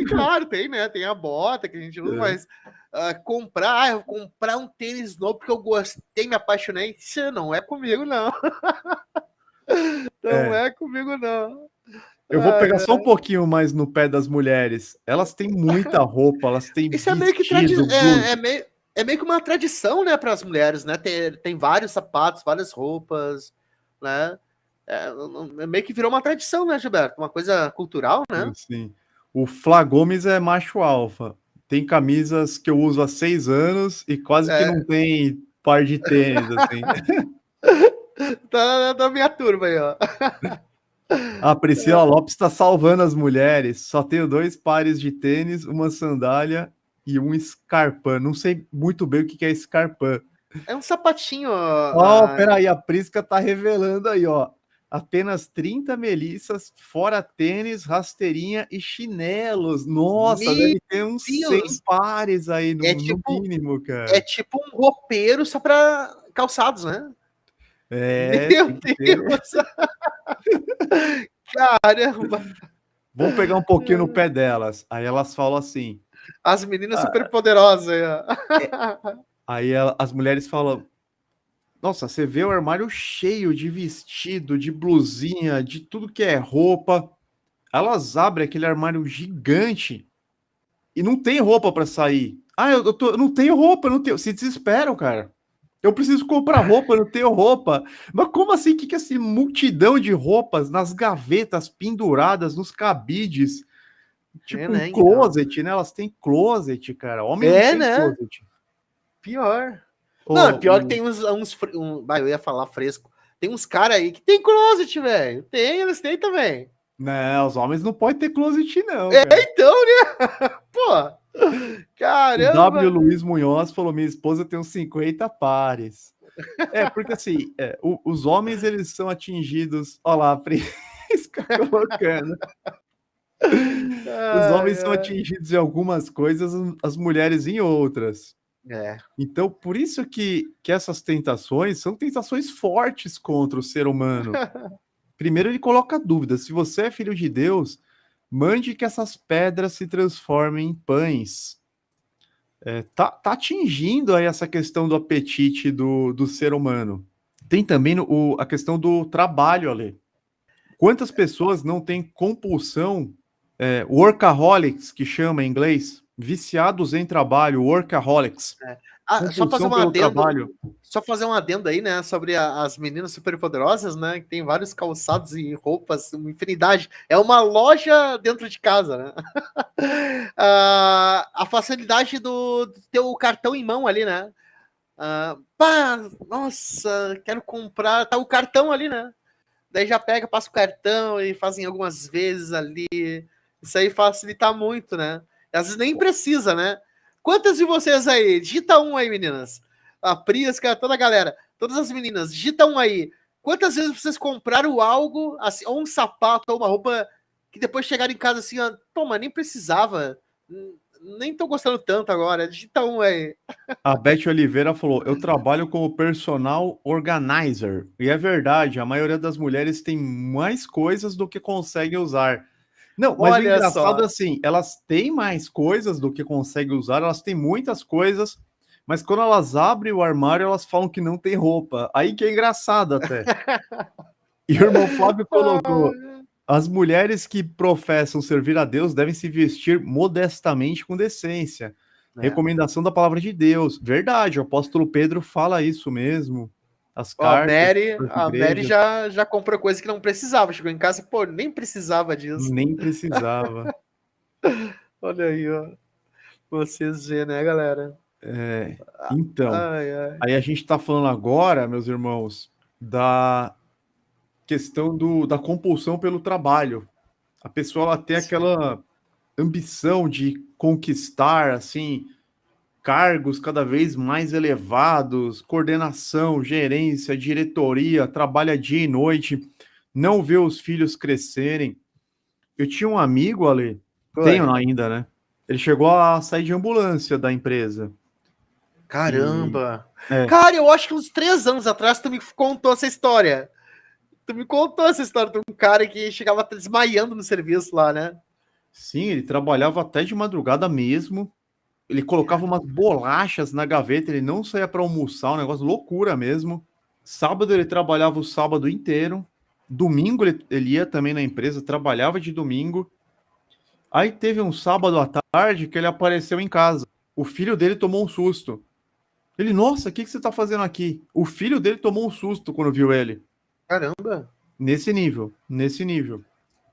[SPEAKER 2] Claro, tem, né? Tem a bota que a gente usa, mas comprar um tênis novo porque eu gostei, me apaixonei, isso não é comigo, não. Não é comigo, não.
[SPEAKER 1] Eu vou pegar só um pouquinho mais no pé das mulheres. Elas têm muita roupa, elas têm
[SPEAKER 2] isso
[SPEAKER 1] vestido,
[SPEAKER 2] é meio que uma tradição, né, para as mulheres, né? Tem vários sapatos, várias roupas, né? Meio que virou uma tradição, né, Gilberto? Uma coisa cultural, né?
[SPEAKER 1] Sim. O Flá Gomes é macho alfa. Tem camisas que eu uso há 6 anos e quase que não tem par de tênis, assim.
[SPEAKER 2] Tá da minha turma aí, ó.
[SPEAKER 1] A Priscila Lopes está salvando as mulheres. Só tenho 2 pares de tênis, uma sandália e um Scarpan. Não sei muito bem o que é Scarpan.
[SPEAKER 2] É um sapatinho.
[SPEAKER 1] Peraí, a Prisca tá revelando aí, ó. Apenas 30 melissas, fora tênis, rasteirinha e chinelos. Nossa, deve ter uns 100 pares aí no mínimo, cara.
[SPEAKER 2] É tipo um roupeiro só para calçados, né? Meu Deus! Caramba!
[SPEAKER 1] Vamos pegar um pouquinho no pé delas. Aí elas falam assim.
[SPEAKER 2] As meninas super poderosas aí.
[SPEAKER 1] Aí as mulheres falam: nossa, você vê o armário cheio de vestido, de blusinha, de tudo que é roupa. Elas abrem aquele armário gigante e não tem roupa para sair. Eu não tenho roupa, não tenho. Se desesperam, cara. Eu preciso comprar roupa, eu não tenho roupa. Mas como assim? O que é essa multidão de roupas nas gavetas penduradas, nos cabides? Tipo um closet, né? Elas têm closet, cara. Homem não tem closet.
[SPEAKER 2] Pior. Não, pior que tem eu ia falar fresco. Tem uns caras aí que tem closet, velho. Eles têm também.
[SPEAKER 1] Não, os homens não podem ter closet, não.
[SPEAKER 2] Cara. Então, né? Pô, caramba.
[SPEAKER 1] O W. Luiz Munhoz falou: minha esposa tem uns 50 pares. Porque assim, os homens, eles são atingidos. Olha lá, a Prisca colocando. Os homens são atingidos em algumas coisas, as mulheres em outras. Então, por isso que essas tentações são tentações fortes contra o ser humano. Primeiro, ele coloca dúvida. Se você é filho de Deus, mande que essas pedras se transformem em pães. Tá atingindo aí essa questão do apetite do ser humano. Tem também a questão do trabalho, Ale. Quantas pessoas não têm compulsão, workaholics, que chama em inglês, viciados em trabalho, workaholics.
[SPEAKER 2] Só fazer um adendo aí, né, sobre as meninas superpoderosas, né, que tem vários calçados e roupas, uma infinidade. É uma loja dentro de casa, né? A facilidade do teu cartão em mão ali, né? Nossa, quero comprar, tá o cartão ali, né? Daí já pega, passa o cartão e fazem algumas vezes ali. Isso aí facilita muito, né? Às vezes nem precisa, né? Quantas de vocês aí? Digita um aí, meninas. A Prisca, toda a galera. Todas as meninas, digita um aí. Quantas vezes vocês compraram algo, assim, ou um sapato, ou uma roupa, que depois chegaram em casa assim, toma, nem precisava. nem tô gostando tanto agora. Digita um aí.
[SPEAKER 1] A Beth Oliveira falou: eu trabalho como personal organizer. E é verdade, a maioria das mulheres tem mais coisas do que consegue usar. Não, mas o
[SPEAKER 2] Olha
[SPEAKER 1] engraçado é
[SPEAKER 2] só.
[SPEAKER 1] assim, elas têm mais coisas do que conseguem usar, elas têm muitas coisas, mas quando elas abrem o armário, elas falam que não tem roupa. Aí que é engraçado até. E o irmão Flávio colocou: as mulheres que professam servir a Deus devem se vestir modestamente com decência.
[SPEAKER 2] É.
[SPEAKER 1] Recomendação da palavra de Deus. Verdade, o apóstolo Pedro fala isso mesmo. As
[SPEAKER 2] Ó,
[SPEAKER 1] cartas das
[SPEAKER 2] A Mary
[SPEAKER 1] igrejas
[SPEAKER 2] já comprou coisa que não precisava. Chegou em casa, pô, nem precisava disso.
[SPEAKER 1] nem precisava.
[SPEAKER 2] Olha aí, ó. Vocês vê, né, galera?
[SPEAKER 1] Então,
[SPEAKER 2] Ai, ai.
[SPEAKER 1] aí a gente está falando agora, meus irmãos, da questão da compulsão pelo trabalho. A pessoa ela tem
[SPEAKER 2] Sim.
[SPEAKER 1] aquela ambição de conquistar, assim, cargos cada vez mais elevados, coordenação, gerência, diretoria, trabalha dia e noite, não vê os filhos crescerem. Eu tinha um amigo, Ale, tenho
[SPEAKER 2] Foi.
[SPEAKER 1] ainda, né? Ele chegou a sair de ambulância da empresa. E
[SPEAKER 2] Caramba.
[SPEAKER 1] é,
[SPEAKER 2] Cara, eu acho que uns 3 anos atrás tu me contou essa história. Tu me contou essa história de um cara que chegava desmaiando no serviço lá, né?
[SPEAKER 1] sim, ele trabalhava até de madrugada mesmo. Ele colocava umas bolachas na gaveta, ele não saía para almoçar, um negócio loucura mesmo. Sábado ele trabalhava o sábado inteiro. Domingo ele ia também na empresa, trabalhava de domingo. Aí teve um sábado à tarde que ele apareceu em casa. O filho dele tomou um susto. Ele, nossa, o que você tá fazendo aqui? O filho dele tomou um susto quando viu ele.
[SPEAKER 2] Caramba.
[SPEAKER 1] Nesse nível, nesse nível.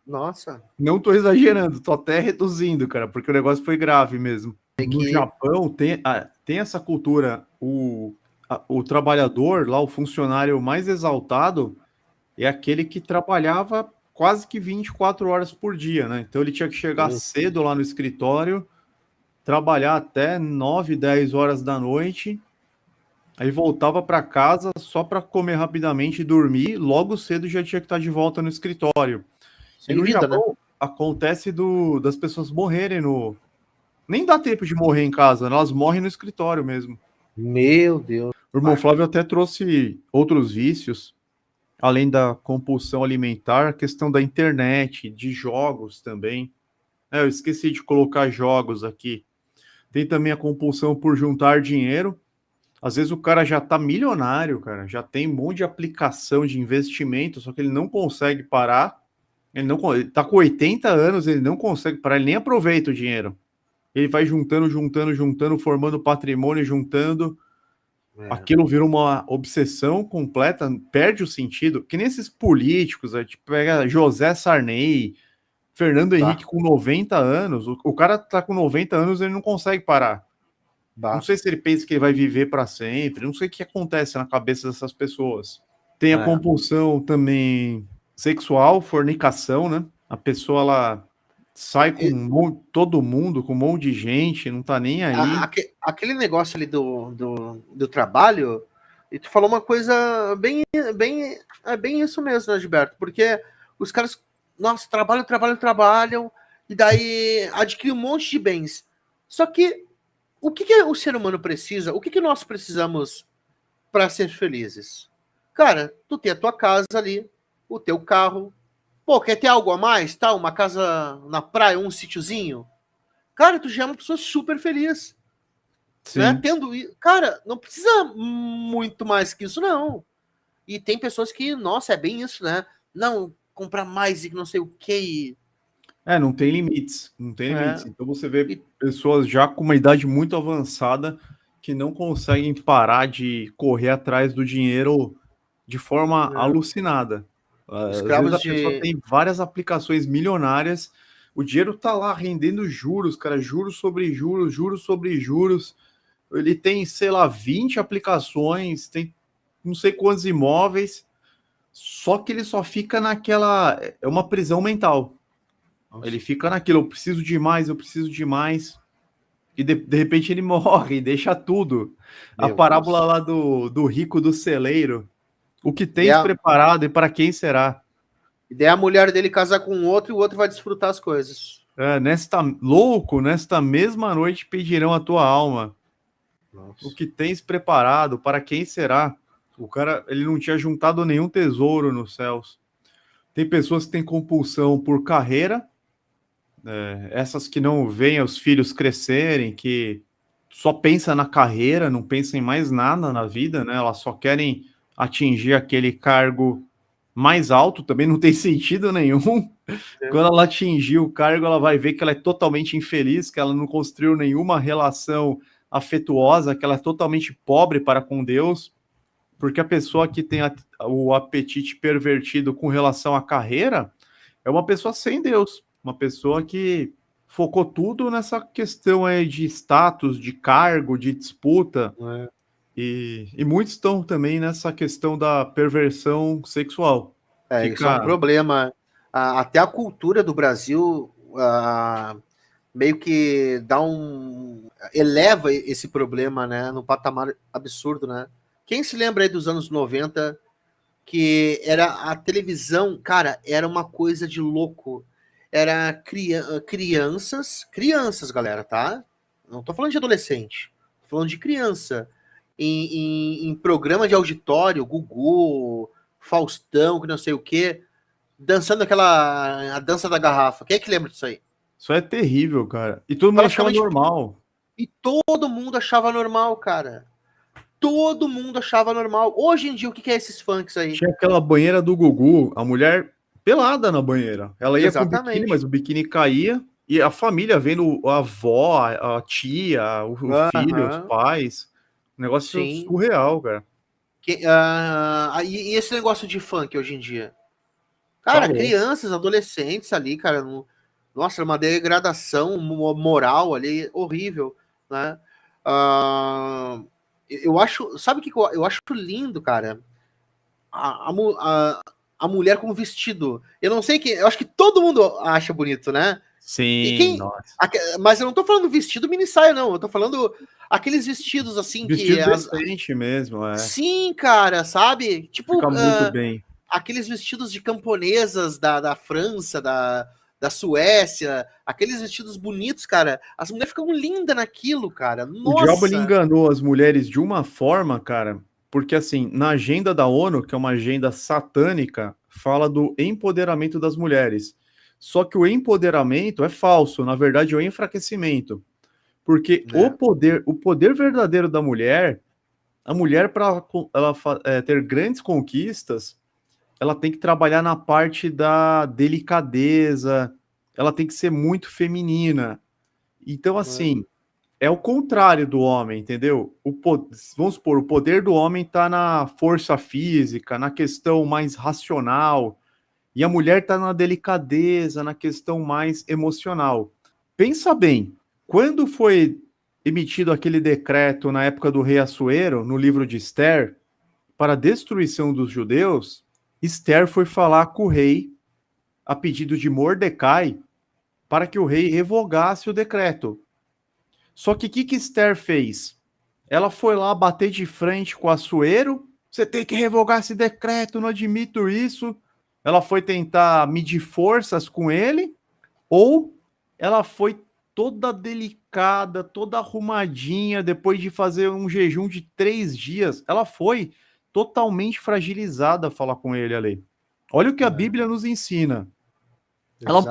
[SPEAKER 2] Nossa.
[SPEAKER 1] Não tô exagerando, tô até reduzindo, cara, porque o negócio foi grave mesmo.
[SPEAKER 2] É
[SPEAKER 1] No
[SPEAKER 2] que.
[SPEAKER 1] Japão tem essa cultura, o trabalhador lá, o funcionário mais exaltado é aquele que trabalhava quase que 24 horas por dia, né? Então ele tinha que chegar cedo lá no escritório, trabalhar até 9, 10 horas da noite, aí voltava para casa só para comer rapidamente e dormir, logo cedo já tinha que estar de volta no escritório. E
[SPEAKER 2] Sem
[SPEAKER 1] no
[SPEAKER 2] vida, né?
[SPEAKER 1] Japão acontece das pessoas morrerem nem dá tempo de morrer em casa, né? Elas morrem no escritório mesmo.
[SPEAKER 2] Meu Deus.
[SPEAKER 1] O irmão Flávio até trouxe outros vícios, além da compulsão alimentar, a questão da internet, de jogos também. Eu esqueci de colocar jogos aqui. Tem também a compulsão por juntar dinheiro. Às vezes o cara já tá milionário, cara, já tem um monte de aplicação de investimento, só que ele não consegue parar. Ele tá com 80 anos, ele não consegue parar, ele nem aproveita o dinheiro. Ele vai juntando, juntando, juntando, formando patrimônio, juntando.
[SPEAKER 2] É.
[SPEAKER 1] Aquilo vira uma obsessão completa, perde o sentido. Que nem esses políticos, tipo, pega José Sarney, Fernando
[SPEAKER 2] Bah,
[SPEAKER 1] Henrique com 90 anos. O cara tá com 90 anos, ele não consegue parar. Não
[SPEAKER 2] bah.
[SPEAKER 1] sei se ele pensa que ele vai viver para sempre, não sei o que acontece na cabeça dessas pessoas. Tem a
[SPEAKER 2] É.
[SPEAKER 1] compulsão também sexual, fornicação, né? A pessoa ela sai com todo mundo, com um monte de gente, não tá nem aí.
[SPEAKER 2] Aquele negócio ali do trabalho, e tu falou uma coisa bem isso mesmo, né, Gilberto? Porque os caras, nossa, trabalham, e daí adquirem um monte de bens. Só que o que o ser humano precisa? O que nós precisamos para ser felizes? Cara, tu tem a tua casa ali, o teu carro. Pô, quer ter algo a mais? Tá? Uma casa na praia, um sítiozinho? Cara, tu já é uma pessoa super feliz, né?
[SPEAKER 1] Sim.
[SPEAKER 2] Tendo, cara, não precisa muito mais que isso, não. E tem pessoas que, nossa, é bem isso, né? Não, comprar mais e não sei o que.
[SPEAKER 1] Não tem limites, não tem limites.
[SPEAKER 2] É,
[SPEAKER 1] Então você vê
[SPEAKER 2] e,
[SPEAKER 1] pessoas já com uma idade muito avançada que não conseguem parar de correr atrás do dinheiro de forma
[SPEAKER 2] é,
[SPEAKER 1] alucinada. Às vezes
[SPEAKER 2] escravos
[SPEAKER 1] a pessoa
[SPEAKER 2] de.
[SPEAKER 1] tem várias aplicações milionárias, o dinheiro tá lá rendendo juros, cara, juros sobre juros, juros sobre juros. Ele tem, sei lá, 20 aplicações, tem não sei quantos imóveis, só que ele só fica naquela. É uma prisão mental. Ele
[SPEAKER 2] Nossa,
[SPEAKER 1] fica naquilo, eu preciso de mais, eu preciso de mais. E de repente ele morre, deixa tudo. A
[SPEAKER 2] meu
[SPEAKER 1] parábola
[SPEAKER 2] Deus.
[SPEAKER 1] lá do rico do celeiro. O que
[SPEAKER 2] E daí
[SPEAKER 1] tens preparado e para quem será?
[SPEAKER 2] a mulher dele casar com o outro e o outro vai desfrutar as coisas.
[SPEAKER 1] Nesta mesma noite pedirão a tua alma.
[SPEAKER 2] Nossa.
[SPEAKER 1] O que tens preparado, para quem será? O cara, ele não tinha juntado nenhum tesouro nos céus. Tem pessoas que têm compulsão por carreira, essas que não veem os filhos crescerem, que só pensa na carreira, não pensa em mais nada na vida, né? Elas só querem atingir aquele cargo mais alto, também não tem sentido nenhum. Quando ela atingir o cargo, ela vai ver que ela é totalmente infeliz, que ela não construiu nenhuma relação afetuosa, que ela é totalmente pobre para com Deus, porque a pessoa que tem o apetite pervertido com relação à carreira é uma pessoa sem Deus, uma pessoa que focou tudo nessa questão aí de status, de cargo, de disputa, e muitos estão também nessa questão da perversão sexual.
[SPEAKER 2] Isso é um problema. Até a cultura do Brasil meio que eleva esse problema, né, no patamar absurdo, né? Quem se lembra aí dos anos 90, que era a televisão, cara, era uma coisa de louco. Era crianças, galera, tá? Não tô falando de adolescente, tô falando de criança. Em programa de auditório, Gugu, Faustão, que não sei o quê, dançando a dança da garrafa. Quem é que lembra disso aí?
[SPEAKER 1] Isso é terrível, cara. E todo mundo achava normal.
[SPEAKER 2] E todo mundo achava normal, cara. Todo mundo achava normal. Hoje em dia, o que é esses funks aí?
[SPEAKER 1] Tinha aquela banheira do Gugu, a mulher pelada na banheira. Ela ia com biquíni, mas o biquíni caía. E a família vendo a avó, a tia, o filho, os pais. Um negócio surreal, cara.
[SPEAKER 2] E esse negócio de funk hoje em dia? Cara, crianças, adolescentes ali, cara. Nossa, uma degradação moral ali horrível, né? Eu acho. Sabe o que eu acho lindo, cara? A mulher com vestido. Eu não sei que. Eu acho que todo mundo acha bonito, né?
[SPEAKER 1] Sim,
[SPEAKER 2] mas eu não tô falando vestido mini saia, não. Eu tô falando aqueles vestidos assim
[SPEAKER 1] vestido decente mesmo, é.
[SPEAKER 2] Sim, cara, sabe? Tipo,
[SPEAKER 1] fica muito bem.
[SPEAKER 2] Aqueles vestidos de camponesas da França, da Suécia, aqueles vestidos bonitos, cara. As mulheres ficam lindas naquilo, cara. Nossa.
[SPEAKER 1] O diabo ele enganou as mulheres de uma forma, cara, porque assim, na agenda da ONU, que é uma agenda satânica, fala do empoderamento das mulheres. Só que o empoderamento é falso, na verdade é o enfraquecimento. Porque o poder verdadeiro da mulher, a mulher para ela ter grandes conquistas, ela tem que trabalhar na parte da delicadeza, ela tem que ser muito feminina. Então, assim, é o contrário do homem, entendeu? Vamos supor, o poder do homem está na força física, na questão mais racional, e a mulher está na delicadeza, na questão mais emocional. Pensa bem, quando foi emitido aquele decreto na época do rei Assuero, no livro de Esther, para a destruição dos judeus, Esther foi falar com o rei a pedido de Mordecai para que o rei revogasse o decreto. Só que o que Esther fez? Ela foi lá bater de frente com Assuero. Você tem que revogar esse decreto, não admito isso. Ela foi tentar medir forças com ele, ou ela foi toda delicada, toda arrumadinha, depois de fazer um jejum de 3 dias. Ela foi totalmente fragilizada falar com ele ali. Olha o que a Bíblia nos ensina.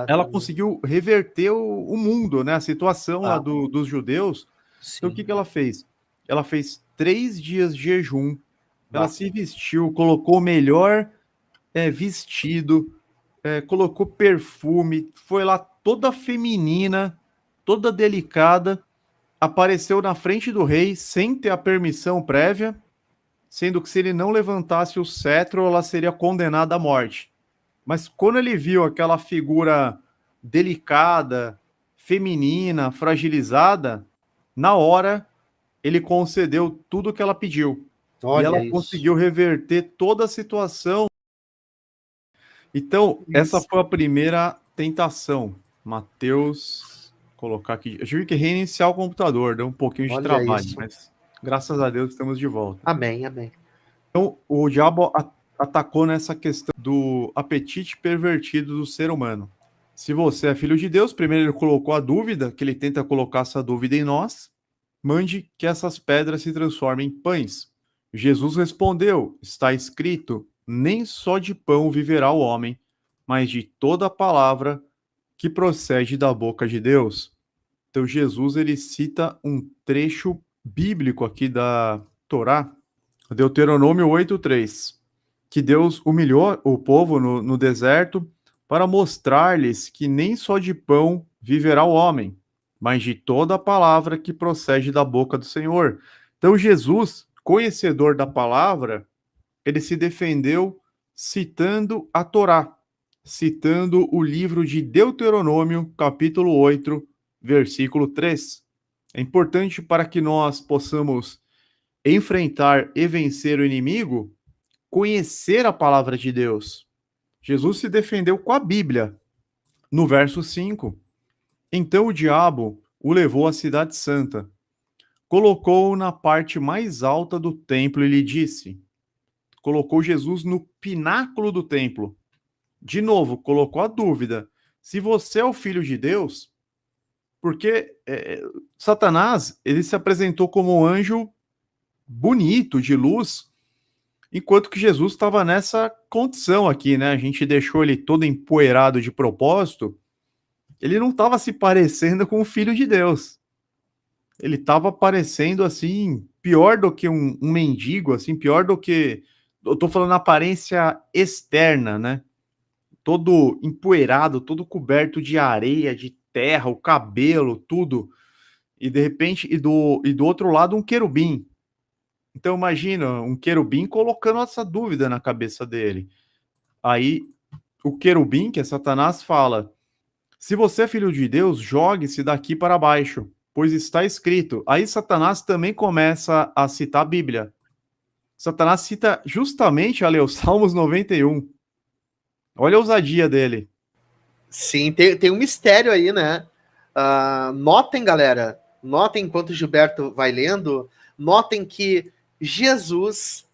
[SPEAKER 1] Ela conseguiu reverter o mundo, né? A situação lá dos judeus. Sim. Então, o que ela fez? Ela fez 3 dias de jejum. Ela se vestiu, colocou o melhor vestido, colocou perfume, foi lá toda feminina, toda delicada, apareceu na frente do rei sem ter a permissão prévia, sendo que se ele não levantasse o cetro, ela seria condenada à morte. Mas quando ele viu aquela figura delicada, feminina, fragilizada, na hora ele concedeu tudo o que ela pediu.
[SPEAKER 2] Olha,
[SPEAKER 1] e ela conseguiu reverter toda a situação. Então, essa foi a primeira tentação. Mateus, colocar aqui. Eu tive que reiniciar o computador, deu um pouquinho de trabalho, mas graças a Deus estamos de volta.
[SPEAKER 2] Amém, amém.
[SPEAKER 1] Então, o diabo atacou nessa questão do apetite pervertido do ser humano. Se você é filho de Deus, primeiro ele colocou a dúvida, que ele tenta colocar essa dúvida em nós, mande que essas pedras se transformem em pães. Jesus respondeu: está escrito, nem só de pão viverá o homem, mas de toda a palavra que procede da boca de Deus. Então Jesus ele cita um trecho bíblico aqui da Torá, Deuteronômio 8:3, que Deus humilhou o povo no deserto para mostrar-lhes que nem só de pão viverá o homem, mas de toda a palavra que procede da boca do Senhor. Então Jesus, conhecedor da palavra, ele se defendeu citando a Torá, citando o livro de Deuteronômio, capítulo 8, versículo 3. É importante para que nós possamos enfrentar e vencer o inimigo, conhecer a palavra de Deus. Jesus se defendeu com a Bíblia. No verso 5, então o diabo o levou à cidade santa, colocou-o na parte mais alta do templo e lhe disse: colocou Jesus no pináculo do templo. De novo, colocou a dúvida: se você é o filho de Deus, porque Satanás ele se apresentou como um anjo bonito, de luz, enquanto que Jesus estava nessa condição aqui, né? A gente deixou ele todo empoeirado de propósito. Ele não estava se parecendo com o filho de Deus. Ele estava parecendo assim, pior do que um mendigo, assim, pior do que. Eu tô falando aparência externa, né? Todo empoeirado, todo coberto de areia, de terra, o cabelo, tudo. E de repente, e do outro lado, um querubim. Então imagina, um querubim colocando essa dúvida na cabeça dele. Aí o querubim, que é Satanás, fala: se você é filho de Deus, jogue-se daqui para baixo, pois está escrito. Aí Satanás também começa a citar a Bíblia. Satanás cita justamente, ali, o Salmos 91. Olha a ousadia dele.
[SPEAKER 2] Sim, tem um mistério aí, né? Notem, galera, notem enquanto o Gilberto vai lendo, notem que Jesus,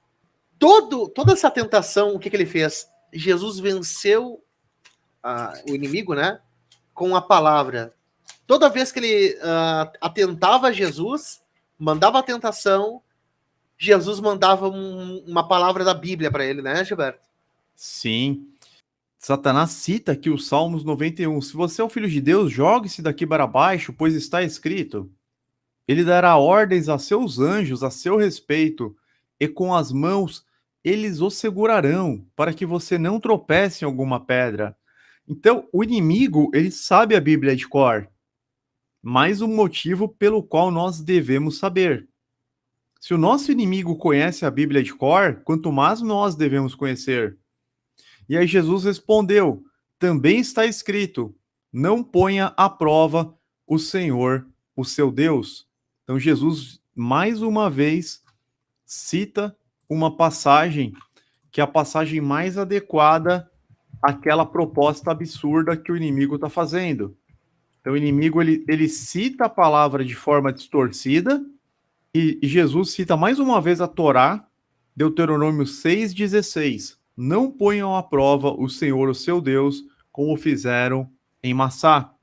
[SPEAKER 2] toda essa tentação, o que ele fez? Jesus venceu o inimigo, né? Com a palavra. Toda vez que ele atentava a Jesus, mandava a tentação, Jesus mandava uma palavra da Bíblia para ele, né, Gilberto?
[SPEAKER 1] Sim. Satanás cita aqui o Salmos 91. Se você é o filho de Deus, jogue-se daqui para baixo, pois está escrito: ele dará ordens a seus anjos a seu respeito, e com as mãos eles o segurarão, para que você não tropece em alguma pedra. Então, o inimigo, ele sabe a Bíblia de cor, mais um motivo pelo qual nós devemos saber. Se o nosso inimigo conhece a Bíblia de cor, quanto mais nós devemos conhecer. E aí Jesus respondeu: também está escrito, não ponha à prova o Senhor, o seu Deus. Então Jesus, mais uma vez, cita uma passagem que é a passagem mais adequada àquela proposta absurda que o inimigo está fazendo. Então o inimigo, ele cita a palavra de forma distorcida, e Jesus cita mais uma vez a Torá, Deuteronômio 6,16. Não ponham à prova o Senhor, o seu Deus, como fizeram em Massá.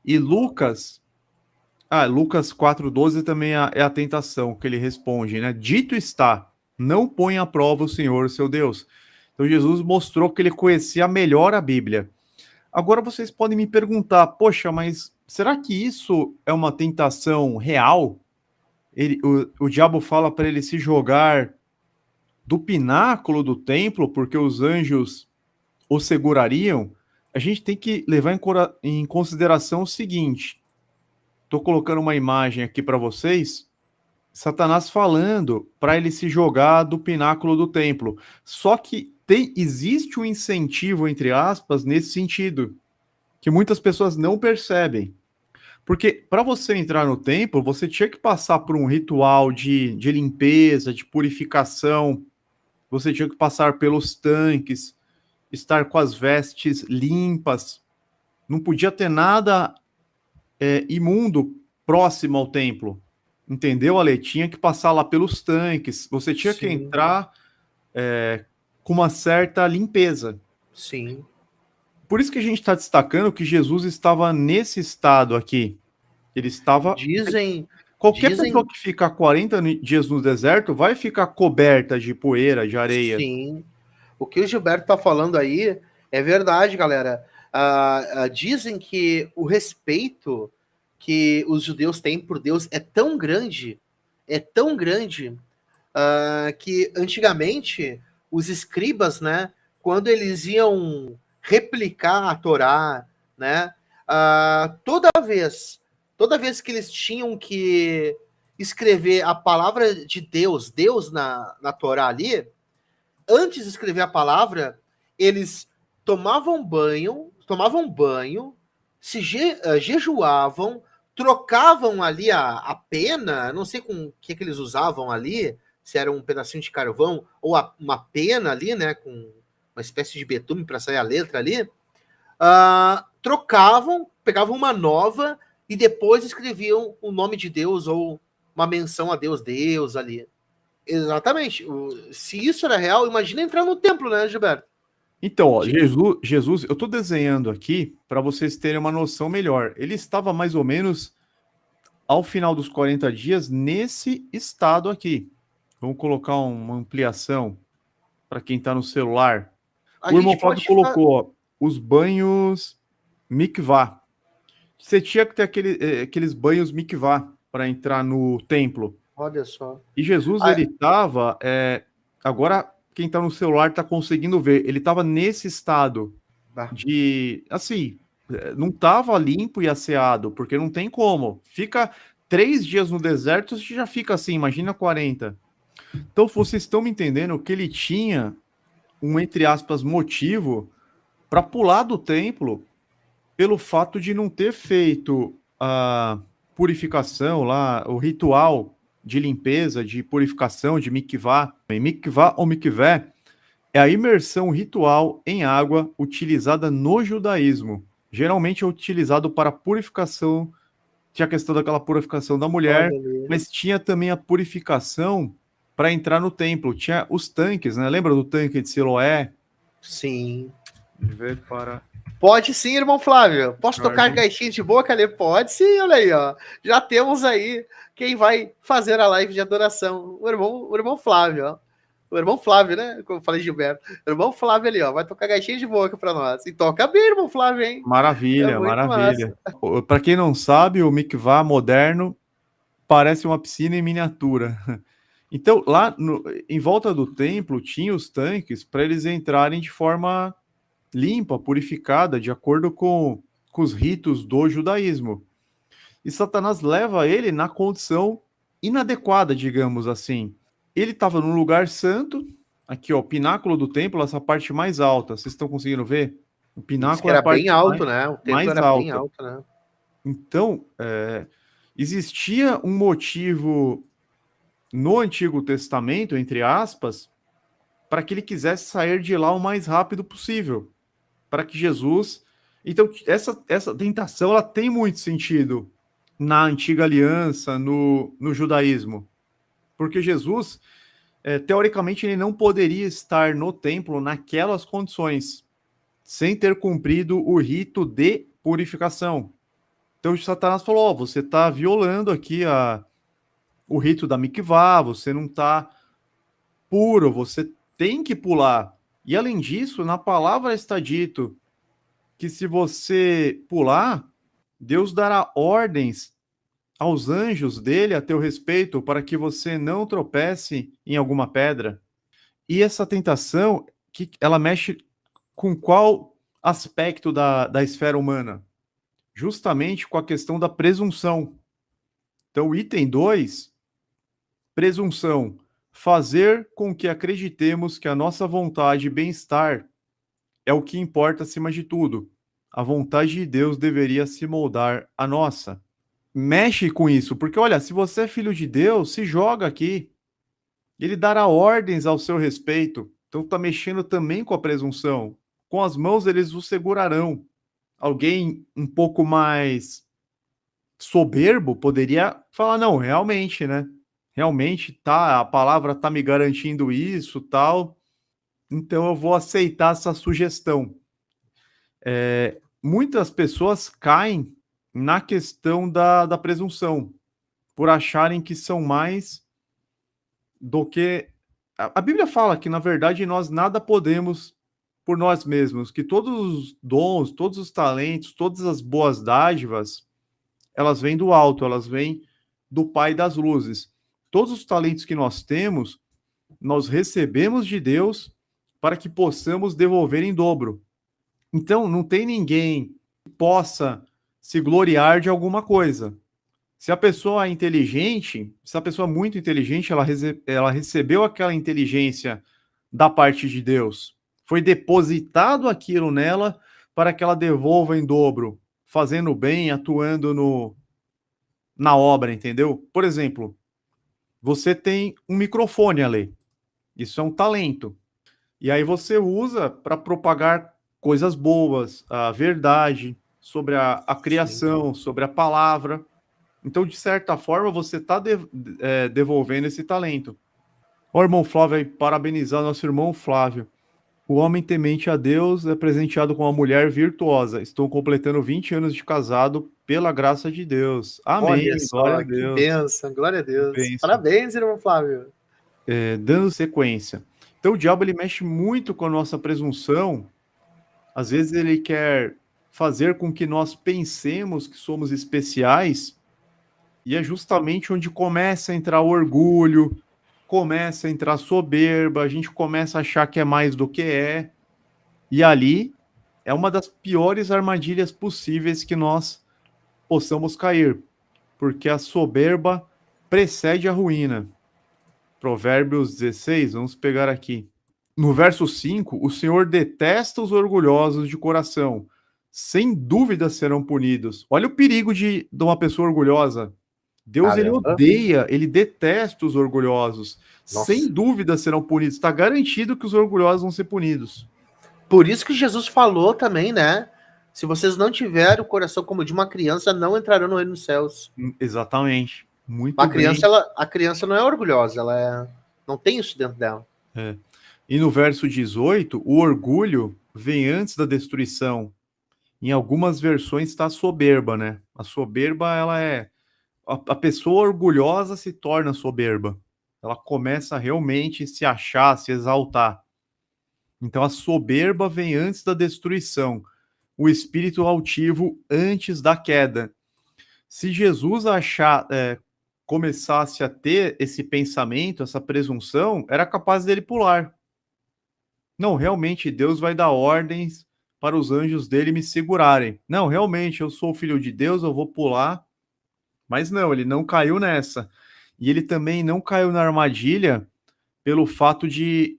[SPEAKER 1] E Lucas 4,12 também é a tentação que ele responde, né? Dito está, não ponha à prova o Senhor, o seu Deus. Então Jesus mostrou que ele conhecia melhor a Bíblia. Agora vocês podem me perguntar, poxa, mas será que isso é uma tentação real? O diabo fala para ele se jogar do pináculo do templo, porque os anjos o segurariam. A gente tem que levar em consideração o seguinte: estou colocando uma imagem aqui para vocês, Satanás falando para ele se jogar do pináculo do templo. Só que existe um incentivo, entre aspas, nesse sentido, que muitas pessoas não percebem. Porque para você entrar no templo, você tinha que passar por um ritual de limpeza, de purificação, você tinha que passar pelos tanques, estar com as vestes limpas, não podia ter nada imundo próximo ao templo. Entendeu, Ale? Tinha que passar lá pelos tanques, você tinha que
[SPEAKER 2] Sim,
[SPEAKER 1] entrar com uma certa limpeza.
[SPEAKER 2] sim.
[SPEAKER 1] Por isso que a gente está destacando que Jesus estava nesse estado aqui. Ele estava...
[SPEAKER 2] Dizem,
[SPEAKER 1] Qualquer pessoa
[SPEAKER 2] dizem,
[SPEAKER 1] que ficar 40 dias no deserto vai ficar coberta de poeira, de areia.
[SPEAKER 2] sim. O que o Gilberto tá falando aí é verdade, galera. Dizem que o respeito que os judeus têm por Deus é tão grande, que antigamente os escribas, né, quando eles iam replicar a Torá, né, toda vez que eles tinham que escrever a palavra de Deus, Deus na Torá ali, antes de escrever a palavra, eles tomavam banho, jejuavam, trocavam ali a pena, não sei com o que eles usavam ali, se era um pedacinho de carvão ou uma pena ali, né, com uma espécie de betume para sair a letra ali, trocavam, pegavam uma nova e depois escreviam o nome de Deus ou uma menção a Deus ali. Exatamente. Se isso era real, imagina entrar no templo, né, Gilberto?
[SPEAKER 1] Então, ó, Jesus, eu estou desenhando aqui para vocês terem uma noção melhor. Ele estava mais ou menos ao final dos 40 dias nesse estado aqui. Vamos colocar uma ampliação para quem está no celular.
[SPEAKER 2] A
[SPEAKER 1] O irmão
[SPEAKER 2] gente
[SPEAKER 1] Flávio
[SPEAKER 2] pode.
[SPEAKER 1] colocou ó, os banhos mikvah. Você tinha que ter aqueles banhos mikvah para entrar no templo.
[SPEAKER 2] Olha só.
[SPEAKER 1] E Jesus,
[SPEAKER 2] Ah,
[SPEAKER 1] ele estava. Agora, quem está no celular está conseguindo ver. Ele estava nesse estado
[SPEAKER 2] bah.
[SPEAKER 1] de. Assim, não estava limpo e asseado, porque não tem como. Fica 3 dias no deserto, você já fica assim, imagina 40. Então, vocês estão me entendendo que ele tinha um, entre aspas, motivo para pular do templo pelo fato de não ter feito a purificação lá, o ritual de limpeza, de purificação de mikvah. Mikvah ou mikvé é a imersão ritual em água utilizada no judaísmo. Geralmente é utilizado para purificação, tinha a questão daquela purificação da mulher,
[SPEAKER 2] Olha ali.
[SPEAKER 1] mas tinha também a purificação para entrar no templo. Tinha os tanques, né? Lembra do tanque de Siloé?
[SPEAKER 2] Sim.
[SPEAKER 1] Ver para
[SPEAKER 2] Pode sim, irmão Flávio. Posso tocar caixinha de boca ali? Pode sim, olha aí, ó. Já temos aí quem vai fazer a live de adoração. O irmão Flávio, ó. O irmão Flávio, né? Como eu falei, Gilberto. O irmão Flávio ali, ó. Vai tocar caixinha de boca pra nós. E toca bem, irmão Flávio, hein? É
[SPEAKER 1] Maravilha,
[SPEAKER 2] muito massa.
[SPEAKER 1] maravilha. Para quem não sabe, o mikvah moderno parece uma piscina em miniatura. Então, lá em volta do templo, tinha os tanques para eles entrarem de forma limpa, purificada, de acordo com os ritos do judaísmo. E Satanás leva ele na condição inadequada, digamos assim. Ele estava num lugar santo, aqui, ó, o pináculo do templo, essa parte mais alta. Vocês estão conseguindo ver? O
[SPEAKER 2] Diz que
[SPEAKER 1] pináculo é a
[SPEAKER 2] era bem
[SPEAKER 1] parte
[SPEAKER 2] alto, né? O templo
[SPEAKER 1] mais
[SPEAKER 2] era bem
[SPEAKER 1] alta.
[SPEAKER 2] alto, né?
[SPEAKER 1] Então, existia um motivo no Antigo Testamento, entre aspas, para que ele quisesse sair de lá o mais rápido possível, para que Jesus... Então, essa tentação, ela tem muito sentido na Antiga Aliança, no judaísmo, porque Jesus, teoricamente, ele não poderia estar no templo naquelas condições, sem ter cumprido o rito de purificação. Então, Satanás falou, oh, você está violando aqui o rito da mikvah, você não está puro, você tem que pular. E além disso, na palavra está dito que se você pular, Deus dará ordens aos anjos dele a teu respeito para que você não tropece em alguma pedra. E essa tentação, que ela mexe com qual aspecto da esfera humana? Justamente com a questão da presunção. Então, item 2, presunção. Fazer com que acreditemos que a nossa vontade e bem-estar é o que importa acima de tudo. A vontade de Deus deveria se moldar a nossa. Mexe com isso, porque olha, se você é filho de Deus, se joga aqui. Ele dará ordens ao seu respeito. Então está mexendo também com a presunção. Com as mãos eles o segurarão. Alguém um pouco mais soberbo poderia falar, não, realmente, né? Realmente tá, a palavra tá me garantindo isso, tal. Então eu vou aceitar essa sugestão. Muitas pessoas caem na questão da presunção, por acharem que são mais do que... A Bíblia fala que, na verdade, nós nada podemos por nós mesmos, que todos os dons, todos os talentos, todas as boas dádivas, elas vêm do alto, elas vêm do Pai das luzes. Todos os talentos que nós temos, nós recebemos de Deus para que possamos devolver em dobro. Então, não tem ninguém que possa se gloriar de alguma coisa. Se a pessoa é inteligente, se a pessoa é muito inteligente, ela recebeu aquela inteligência da parte de Deus. Foi depositado aquilo nela para que ela devolva em dobro, fazendo bem, atuando na obra, entendeu? Por exemplo, você tem um microfone, Ale. Isso é um talento. E aí você usa para propagar coisas boas, a verdade, sobre a criação, sobre a palavra. Então, de certa forma, você está devolvendo esse talento. Ó, irmão Flávio, aí, parabenizar nosso irmão Flávio. O homem temente a Deus é presenteado com uma mulher virtuosa. Estou completando 20 anos de casado pela graça de Deus. Amém.
[SPEAKER 2] Olha
[SPEAKER 1] Glória a
[SPEAKER 2] só, que
[SPEAKER 1] Deus.
[SPEAKER 2] bênção, glória a Deus.
[SPEAKER 1] Bênção.
[SPEAKER 2] Parabéns, irmão Flávio.
[SPEAKER 1] Dando sequência. Então, o diabo ele mexe muito com a nossa presunção. Às vezes ele quer fazer com que nós pensemos que somos especiais, e é justamente onde começa a entrar o orgulho, começa a entrar a soberba, a gente começa a achar que é mais do que é, e ali é uma das piores armadilhas possíveis que nós possamos cair, porque a soberba precede a ruína. Provérbios 16, vamos pegar aqui. No verso 5, o Senhor detesta os orgulhosos de coração, sem dúvida serão punidos. Olha o perigo de uma pessoa orgulhosa. Deus, ele odeia, ele detesta os orgulhosos. Nossa. Sem dúvida serão punidos. Está garantido que os orgulhosos vão ser punidos.
[SPEAKER 2] Por isso que Jesus falou também, né? Se vocês não tiverem o coração como de uma criança, não entrarão no reino dos céus.
[SPEAKER 1] Exatamente. Muito
[SPEAKER 2] a criança, bem. A criança não é orgulhosa, não tem isso dentro dela.
[SPEAKER 1] E no verso 18, o orgulho vem antes da destruição. Em algumas versões está a soberba, né? A soberba, ela é... A pessoa orgulhosa se torna soberba. Ela começa a realmente se achar, se exaltar. Então a soberba vem antes da destruição. O espírito altivo antes da queda. Se Jesus começasse a ter esse pensamento, essa presunção, era capaz dele pular. Não, realmente Deus vai dar ordens para os anjos dele me segurarem. Não, realmente eu sou filho de Deus, eu vou pular. Mas não, ele não caiu nessa. E ele também não caiu na armadilha pelo fato de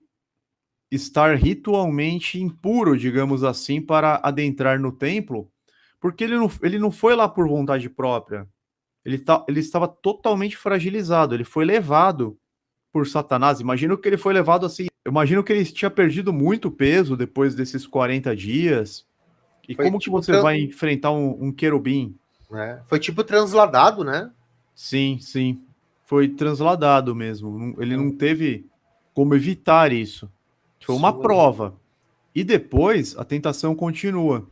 [SPEAKER 1] estar ritualmente impuro, digamos assim, para adentrar no templo, porque ele não foi lá por vontade própria. Ele estava totalmente fragilizado, ele foi levado por Satanás. Imagino que ele foi levado assim. Eu imagino que ele tinha perdido muito peso depois desses 40 dias. E foi como tipo que você vai enfrentar um querubim?
[SPEAKER 2] Foi tipo transladado, né?
[SPEAKER 1] Sim, sim. Foi transladado mesmo. Ele não teve como evitar isso. Foi uma prova. E depois a tentação continua.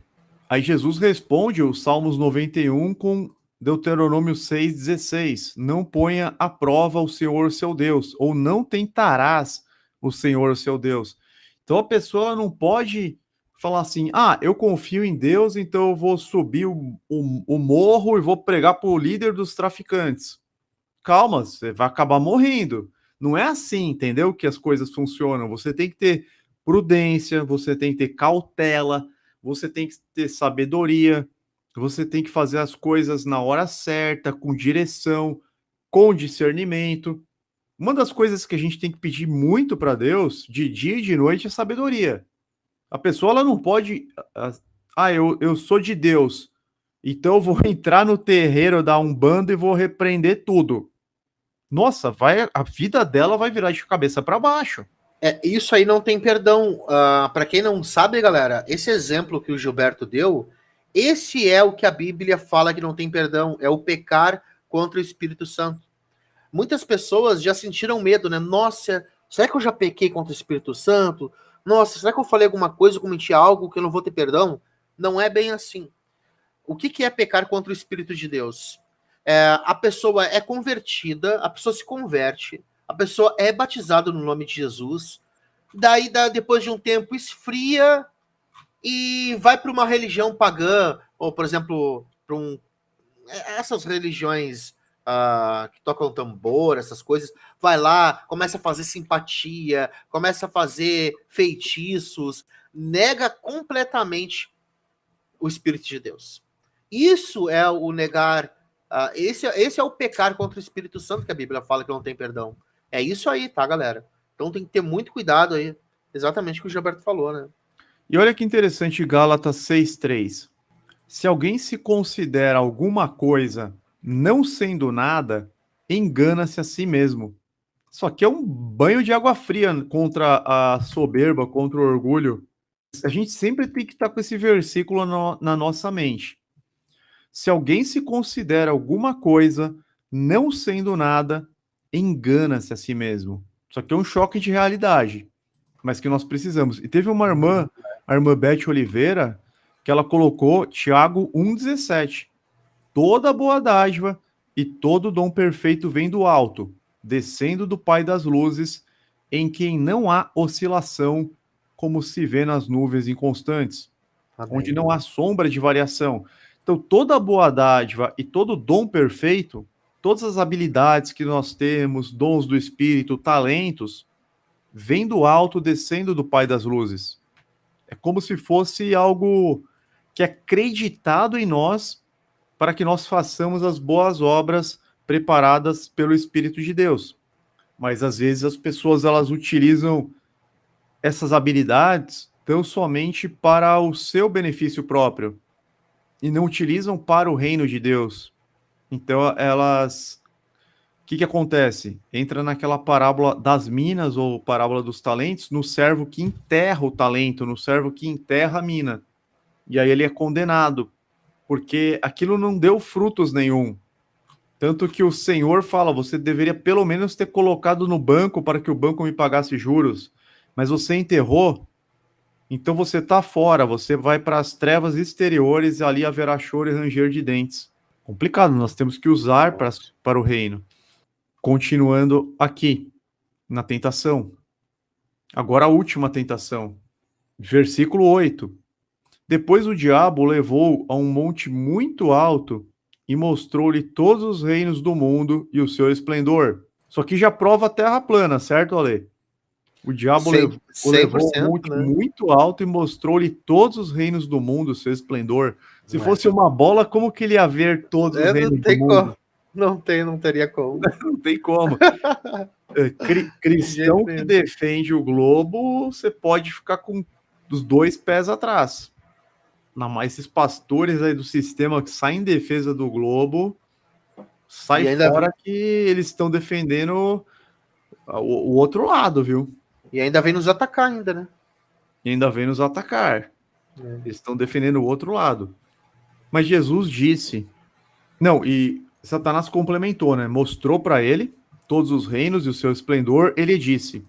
[SPEAKER 1] Aí Jesus responde os Salmos 91 com Deuteronômio 6,16. Não ponha à prova o Senhor seu Deus, ou não tentarás o Senhor seu Deus. Então a pessoa ela não pode falar assim, eu confio em Deus, então eu vou subir o morro e vou pregar para o líder dos traficantes. Calma, você vai acabar morrendo. Não é assim, entendeu? Que as coisas funcionam. Você tem que ter prudência, você tem que ter cautela, você tem que ter sabedoria, você tem que fazer as coisas na hora certa, com direção, com discernimento. Uma das coisas que a gente tem que pedir muito para Deus, de dia e de noite, é sabedoria. A pessoa ela não pode... eu sou de Deus, então eu vou entrar no terreiro da Umbanda e vou repreender tudo. Nossa, a vida dela vai virar de cabeça para baixo.
[SPEAKER 2] Isso aí não tem perdão. Para quem não sabe, galera, esse exemplo que o Gilberto deu, esse é o que a Bíblia fala que não tem perdão, é o pecar contra o Espírito Santo. Muitas pessoas já sentiram medo, né? Nossa, será que eu já pequei contra o Espírito Santo? Nossa, será que eu falei alguma coisa, cometi algo que eu não vou ter perdão? Não é bem assim. O que é pecar contra o Espírito de Deus? A pessoa é convertida, a pessoa se converte, a pessoa é batizada no nome de Jesus, daí depois de um tempo esfria e vai para uma religião pagã, ou por exemplo, para essas religiões que tocam tambor, essas coisas, vai lá, começa a fazer simpatia, começa a fazer feitiços, nega completamente o Espírito de Deus. Isso é o negar, esse é o pecar contra o Espírito Santo que a Bíblia fala que não tem perdão. É isso aí, tá, galera? Então tem que ter muito cuidado aí. Exatamente o que o Gilberto falou, né?
[SPEAKER 1] E olha que interessante, Gálatas 6:3. Se alguém se considera alguma coisa não sendo nada, engana-se a si mesmo. Isso aqui é um banho de água fria contra a soberba, contra o orgulho. A gente sempre tem que estar com esse versículo na nossa mente. Se alguém se considera alguma coisa não sendo nada, engana-se a si mesmo. Isso aqui é um choque de realidade, mas que nós precisamos. E teve uma irmã, a irmã Beth Oliveira, que ela colocou Tiago 1,17. Toda boa dádiva e todo dom perfeito vem do alto, descendo do Pai das luzes, em quem não há oscilação, como se vê nas nuvens inconstantes,
[SPEAKER 2] Amém.
[SPEAKER 1] onde não há sombra de variação. Então, toda boa dádiva e todo dom perfeito, todas as habilidades que nós temos, dons do Espírito, talentos, vem do alto, descendo do Pai das luzes. É como se fosse algo que é acreditado em nós para que nós façamos as boas obras preparadas pelo Espírito de Deus. Mas às vezes as pessoas elas utilizam essas habilidades tão somente para o seu benefício próprio e não utilizam para o reino de Deus. Então elas, o que acontece? Entra naquela parábola das minas ou parábola dos talentos, no servo que enterra o talento, no servo que enterra a mina. E aí ele é condenado, porque aquilo não deu frutos nenhum. Tanto que o Senhor fala, você deveria pelo menos ter colocado no banco para que o banco me pagasse juros, mas você enterrou, então você está fora, você vai para as trevas exteriores e ali haverá choro e ranger de dentes. Complicado, nós temos que usar para o reino. Continuando aqui, na tentação. Agora a última tentação. Versículo 8. Depois o diabo o levou a um monte muito alto e mostrou-lhe todos os reinos do mundo e o seu esplendor. Isso aqui já prova a terra plana, certo, Ale? O diabo o levou a um monte muito alto e mostrou-lhe todos os reinos do mundo, o seu esplendor. Se fosse uma bola, como que ele ia ver todos os reinos do mundo?
[SPEAKER 2] Não teria como.
[SPEAKER 1] Não tem como. Cristão que defende o globo, você pode ficar com os dois pés atrás. Mas esses pastores aí do sistema que saem em defesa do globo, sai fora que eles estão defendendo o outro lado, viu?
[SPEAKER 2] E ainda vem nos atacar ainda, né?
[SPEAKER 1] E ainda vem nos atacar. Eles estão defendendo o outro lado. Mas Jesus disse... Não, e Satanás complementou, né? Mostrou para ele todos os reinos e o seu esplendor. Ele disse,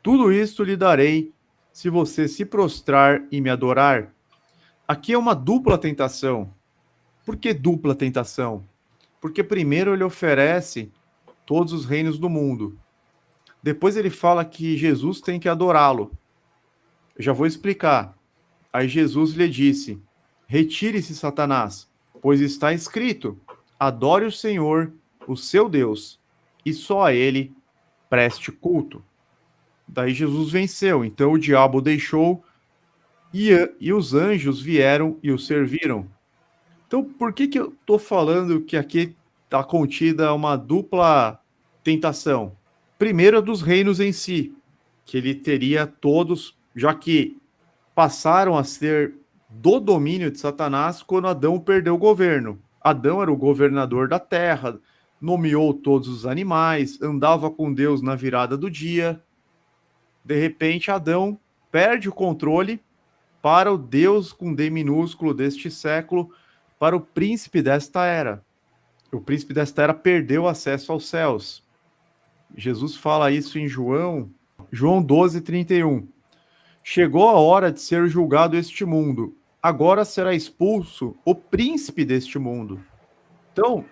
[SPEAKER 1] tudo isto lhe darei se você se prostrar e me adorar. Aqui é uma dupla tentação. Por que dupla tentação? Porque primeiro ele oferece todos os reinos do mundo. Depois ele fala que Jesus tem que adorá-lo. Eu já vou explicar. Aí Jesus lhe disse, retire-se, Satanás, pois está escrito, adore o Senhor, o seu Deus, e só a ele preste culto. Daí Jesus venceu, então o diabo o deixou e os anjos vieram e o serviram. Então, por que eu estou falando que aqui está contida uma dupla tentação? Primeiro, dos reinos em si, que ele teria todos, já que passaram a ser do domínio de Satanás quando Adão perdeu o governo. Adão era o governador da terra, nomeou todos os animais, andava com Deus na virada do dia. De repente, Adão perde o controle para o Deus com D minúsculo deste século, para o príncipe desta era. O príncipe desta era perdeu acesso aos céus. Jesus fala isso em João 12:31. Chegou a hora de ser julgado este mundo, agora será expulso o príncipe deste mundo. Então,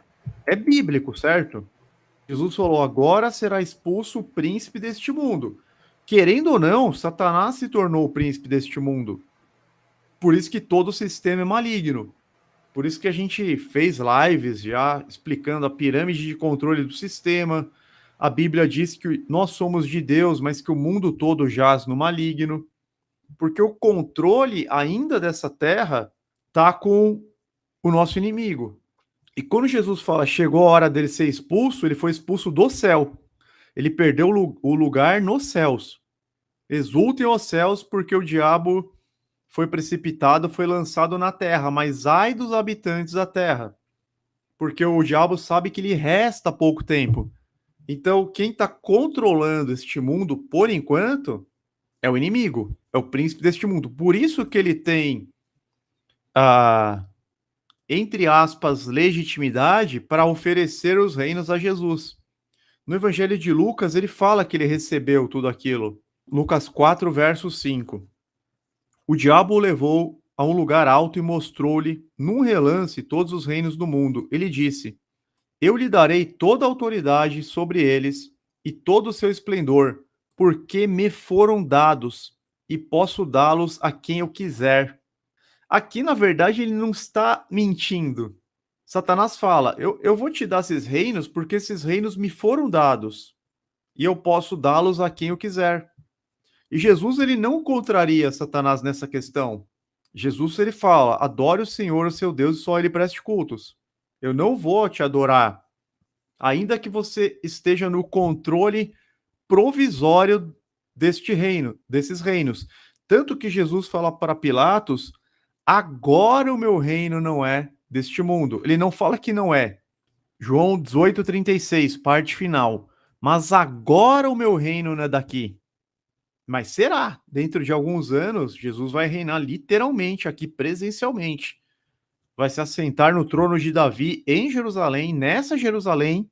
[SPEAKER 1] é bíblico, certo? Jesus falou, agora será expulso o príncipe deste mundo. Querendo ou não, Satanás se tornou o príncipe deste mundo. Por isso que todo o sistema é maligno. Por isso que a gente fez lives já explicando a pirâmide de controle do sistema. A Bíblia diz que nós somos de Deus, mas que o mundo todo jaz no maligno. Porque o controle ainda dessa terra está com o nosso inimigo. E quando Jesus fala chegou a hora dele ser expulso, ele foi expulso do céu. Ele perdeu o lugar nos céus. Exultem os céus, porque o diabo foi precipitado, foi lançado na terra. Mas ai dos habitantes da terra, porque o diabo sabe que lhe resta pouco tempo. Então, quem está controlando este mundo, por enquanto, é o inimigo, é o príncipe deste mundo. Por isso que ele tem entre aspas, legitimidade para oferecer os reinos a Jesus. No Evangelho de Lucas, ele fala que ele recebeu tudo aquilo. Lucas 4, verso 5. O diabo o levou a um lugar alto e mostrou-lhe, num relance, todos os reinos do mundo. Ele disse, eu lhe darei toda a autoridade sobre eles e todo o seu esplendor, porque me foram dados e posso dá-los a quem eu quiser. Aqui, na verdade, ele não está mentindo. Satanás fala, eu vou te dar esses reinos porque esses reinos me foram dados e eu posso dá-los a quem eu quiser. E Jesus, ele não contraria Satanás nessa questão. Jesus, ele fala, adore o Senhor, o seu Deus, e só ele preste cultos. Eu não vou te adorar, ainda que você esteja no controle provisório deste reino, desses reinos. Tanto que Jesus fala para Pilatos, agora o meu reino não é deste mundo. Ele não fala que não é. João 18:36, parte final. Mas agora o meu reino não é daqui. Mas será. Dentro de alguns anos, Jesus vai reinar literalmente aqui, presencialmente. Vai se assentar no trono de Davi em Jerusalém, nessa Jerusalém,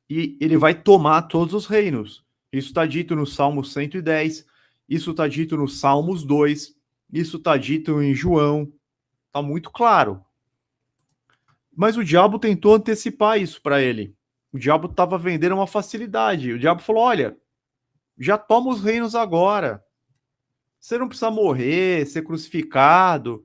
[SPEAKER 1] e ele vai tomar todos os reinos. Isso está dito no Salmo 110, isso está dito no Salmos 2, isso está dito em João, está muito claro. Mas o diabo tentou antecipar isso para ele. O diabo estava vendendo uma facilidade. O diabo falou, olha, já toma os reinos agora. Você não precisa morrer, ser crucificado.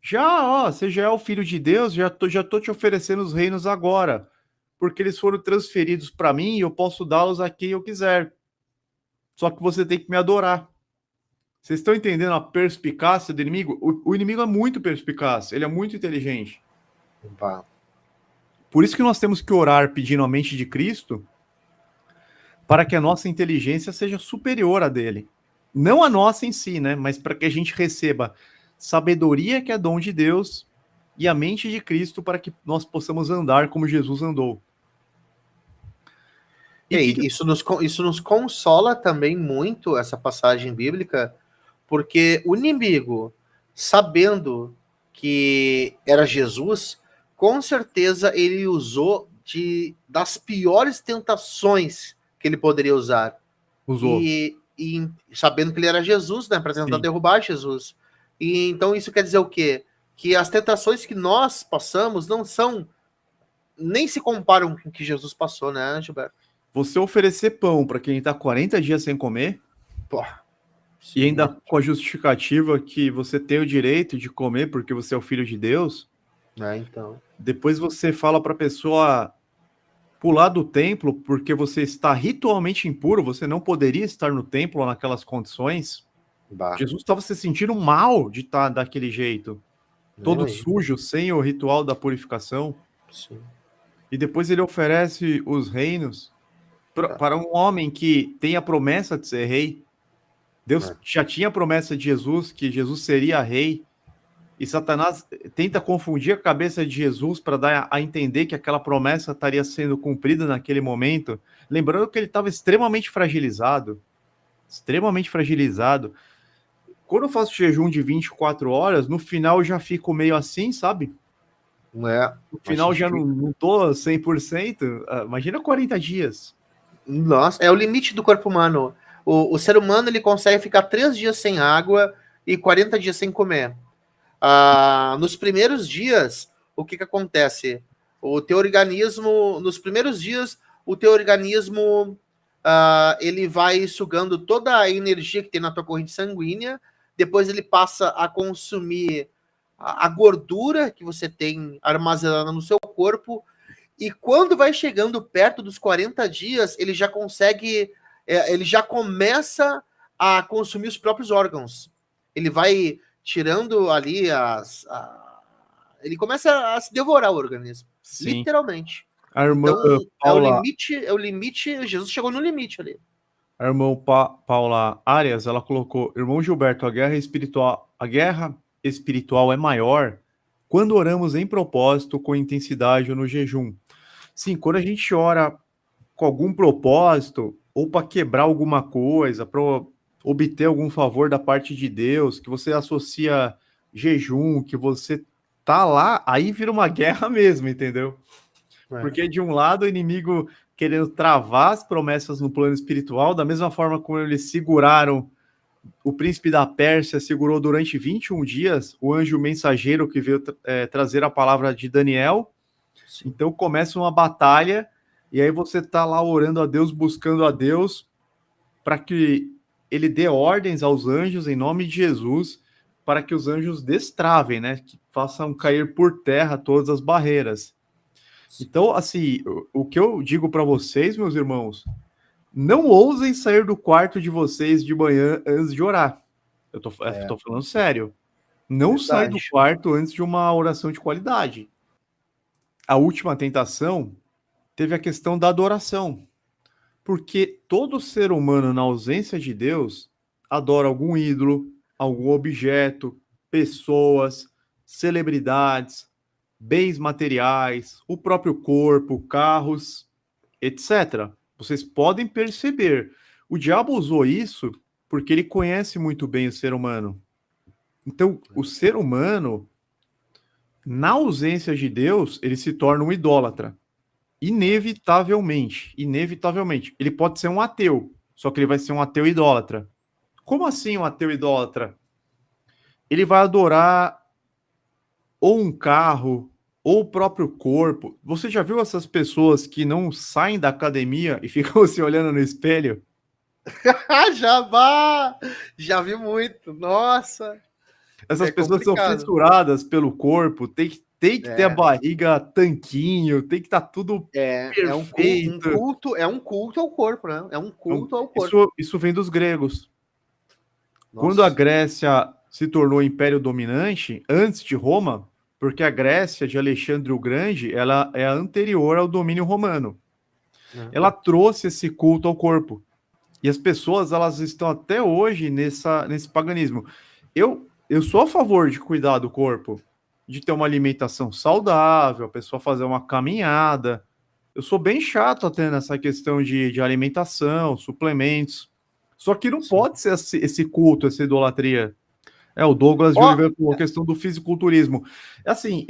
[SPEAKER 1] Já, ó, você já é o filho de Deus, já tô te oferecendo os reinos agora. Porque eles foram transferidos para mim e eu posso dá-los a quem eu quiser. Só que você tem que me adorar. Vocês estão entendendo a perspicácia do inimigo? O inimigo é muito perspicaz, ele é muito inteligente.
[SPEAKER 2] Opa.
[SPEAKER 1] Por isso que nós temos que orar pedindo a mente de Cristo para que a nossa inteligência seja superior à dele. Não a nossa em si, né? Mas para que a gente receba sabedoria, que é dom de Deus, e a mente de Cristo para que nós possamos andar como Jesus andou.
[SPEAKER 2] Isso nos consola também muito, essa passagem bíblica, porque o inimigo, sabendo que era Jesus, com certeza ele usou das piores tentações que ele poderia usar.
[SPEAKER 1] Usou.
[SPEAKER 2] E sabendo que ele era Jesus, né, para tentar derrubar Jesus. E então isso quer dizer o quê? Que as tentações que nós passamos não são, nem se comparam com o que Jesus passou, né, Gilberto?
[SPEAKER 1] Você oferecer pão para quem está 40 dias sem comer, e ainda com a justificativa que você tem o direito de comer porque você é o filho de Deus,
[SPEAKER 2] então.
[SPEAKER 1] Depois você fala para a pessoa pular do templo porque você está ritualmente impuro, você não poderia estar no templo naquelas condições. Jesus estava se sentindo mal de estar daquele jeito, todo sujo, sem o ritual da purificação.
[SPEAKER 2] Sim.
[SPEAKER 1] E depois ele oferece os reinos para um homem que tem a promessa de ser rei. Deus já tinha a promessa de Jesus, que Jesus seria rei. E Satanás tenta confundir a cabeça de Jesus para dar a entender que aquela promessa estaria sendo cumprida naquele momento. Lembrando que ele estava extremamente fragilizado. Extremamente fragilizado. Quando eu faço jejum de 24 horas, no final eu já fico meio assim, sabe? No final já não tô 100%. Imagina 40 dias.
[SPEAKER 2] Nossa, é o limite do corpo humano. O ser humano, ele consegue ficar 3 dias sem água e 40 dias sem comer. Nos primeiros dias, o que acontece? O teu organismo, nos primeiros dias, o teu organismo ele vai sugando toda a energia que tem na tua corrente sanguínea, depois ele passa a consumir a gordura que você tem armazenada no seu corpo, e quando vai chegando perto dos 40 dias, ele já consegue, ele já começa a consumir os próprios órgãos. Ele vai tirando ali ele começa a se devorar o organismo.
[SPEAKER 1] Sim.
[SPEAKER 2] Literalmente.
[SPEAKER 1] A irmã
[SPEAKER 2] Então,
[SPEAKER 1] Paula,
[SPEAKER 2] é o limite, Jesus chegou no limite ali.
[SPEAKER 1] a irmã Paula Arias, ela colocou: Irmão Gilberto, a guerra espiritual é maior quando oramos em propósito, com intensidade ou no jejum. Sim, quando a gente ora com algum propósito, ou para quebrar alguma coisa, para obter algum favor da parte de Deus, que você associa jejum, que você tá lá, aí vira uma guerra mesmo, entendeu? Porque de um lado o inimigo querendo travar as promessas no plano espiritual, da mesma forma como eles seguraram o príncipe da Pérsia, segurou durante 21 dias o anjo mensageiro que veio trazer a palavra de Daniel. Sim. Então começa uma batalha, e aí você tá lá orando a Deus, buscando a Deus, para que ele dê ordens aos anjos em nome de Jesus, para que os anjos destravem, né? Que façam cair por terra todas as barreiras. Então, assim, o que eu digo para vocês, meus irmãos, não ousem sair do quarto de vocês de manhã antes de orar. Eu tô falando sério. Não sai do quarto antes de uma oração de qualidade. A última tentação teve a questão da adoração. Porque todo ser humano, na ausência de Deus, adora algum ídolo, algum objeto, pessoas, celebridades, bens materiais, o próprio corpo, carros, etc. Vocês podem perceber, o diabo usou isso porque ele conhece muito bem o ser humano. Então, o ser humano, na ausência de Deus, ele se torna um idólatra. Inevitavelmente. Ele pode ser um ateu, só que ele vai ser um ateu idólatra. Como assim um ateu idólatra? Ele vai adorar ou um carro, ou o próprio corpo. Você já viu essas pessoas que não saem da academia e ficam se olhando no espelho?
[SPEAKER 2] Já vi muito, nossa.
[SPEAKER 1] Essas pessoas são fissuradas pelo corpo, tem que ter a barriga tanquinho, tem que estar tudo perfeito.
[SPEAKER 2] É um culto ao corpo, né? É um culto ao corpo.
[SPEAKER 1] Isso vem dos gregos. Nossa. Quando a Grécia se tornou império dominante, antes de Roma, porque a Grécia de Alexandre o Grande, ela é anterior ao domínio romano. Ela trouxe esse culto ao corpo. E as pessoas, elas estão até hoje nesse paganismo. Eu sou a favor de cuidar do corpo, de ter uma alimentação saudável, a pessoa fazer uma caminhada. Eu sou bem chato até nessa questão de alimentação, suplementos. Só que não pode ser esse culto, essa idolatria. O Douglas de Oliveira falou a questão do fisiculturismo. Assim,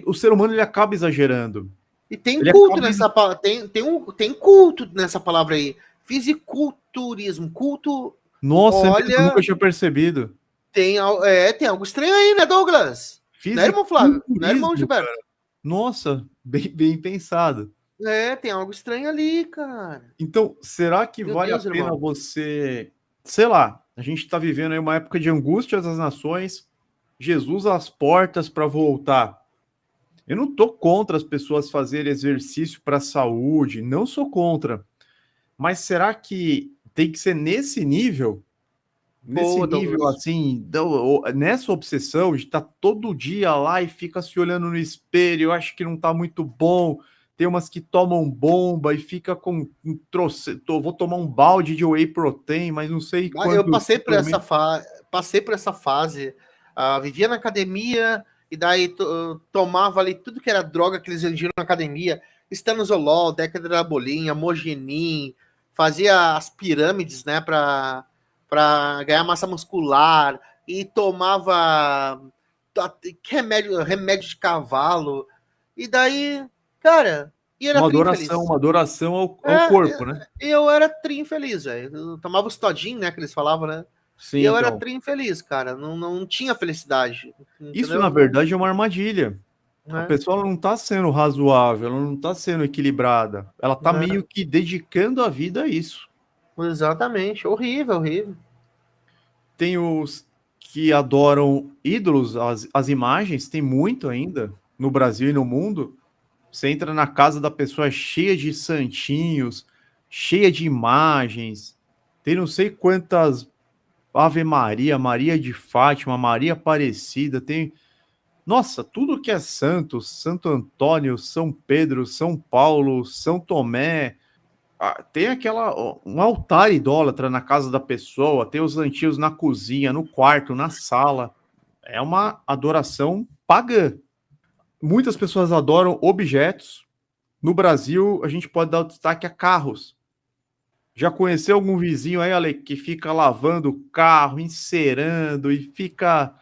[SPEAKER 1] o ser humano ele acaba exagerando.
[SPEAKER 2] E tem culto nessa palavra, tem culto nessa palavra aí. Fisiculturismo, culto.
[SPEAKER 1] Nossa, eu nunca tinha percebido.
[SPEAKER 2] Tem algo estranho aí, né, Douglas? Não é, irmão Flávio? Não é, irmão Gilberto?
[SPEAKER 1] Cara. Nossa, bem pensado.
[SPEAKER 2] Tem algo estranho ali, cara.
[SPEAKER 1] Então, será que vale a pena você... Sei lá, a gente está vivendo aí uma época de angústia das nações, Jesus às portas para voltar. Eu não tô contra as pessoas fazerem exercício para a saúde, não sou contra. Mas será que tem que ser nesse nível? Nesse nível, assim, nessa obsessão de estar todo dia lá e fica se olhando no espelho, eu acho que não tá muito bom. Tem umas que tomam bomba e fica com vou tomar um balde de whey protein, mas não sei quanto.
[SPEAKER 2] Eu passei por essa fase, vivia na academia e daí tomava ali tudo que era droga que eles vendiam na academia, estanozolol, decaderabolim, amogenin, fazia as pirâmides, né, para ganhar massa muscular, e tomava remédio de cavalo, e daí, cara, e era
[SPEAKER 1] uma adoração ao corpo, né?
[SPEAKER 2] E eu era infeliz, velho. Eu tomava os todinhos, né, que eles falavam, né?
[SPEAKER 1] Sim,
[SPEAKER 2] E eu era
[SPEAKER 1] então.
[SPEAKER 2] tri infeliz, cara. Não tinha felicidade.
[SPEAKER 1] Isso, na
[SPEAKER 2] Entendeu?
[SPEAKER 1] verdade, é uma armadilha. A
[SPEAKER 2] Né?
[SPEAKER 1] pessoa não está sendo razoável, ela não está sendo equilibrada. Ela está
[SPEAKER 2] Né?
[SPEAKER 1] meio que dedicando a vida a isso.
[SPEAKER 2] Exatamente. Horrível, horrível.
[SPEAKER 1] Tem os que adoram ídolos, as imagens, tem muito ainda no Brasil e no mundo. Você entra na casa da pessoa cheia de santinhos, cheia de imagens. Tem não sei quantas Ave Maria, Maria de Fátima, Maria Aparecida, tem. Nossa, tudo que é santo, Santo Antônio, São Pedro, São Paulo, São Tomé, tem um altar idólatra na casa da pessoa, tem os antigos na cozinha, no quarto, na sala. É uma adoração pagã. Muitas pessoas adoram objetos. No Brasil, a gente pode dar o destaque a carros. Já conheceu algum vizinho aí, Ale, que fica lavando o carro, encerando e fica.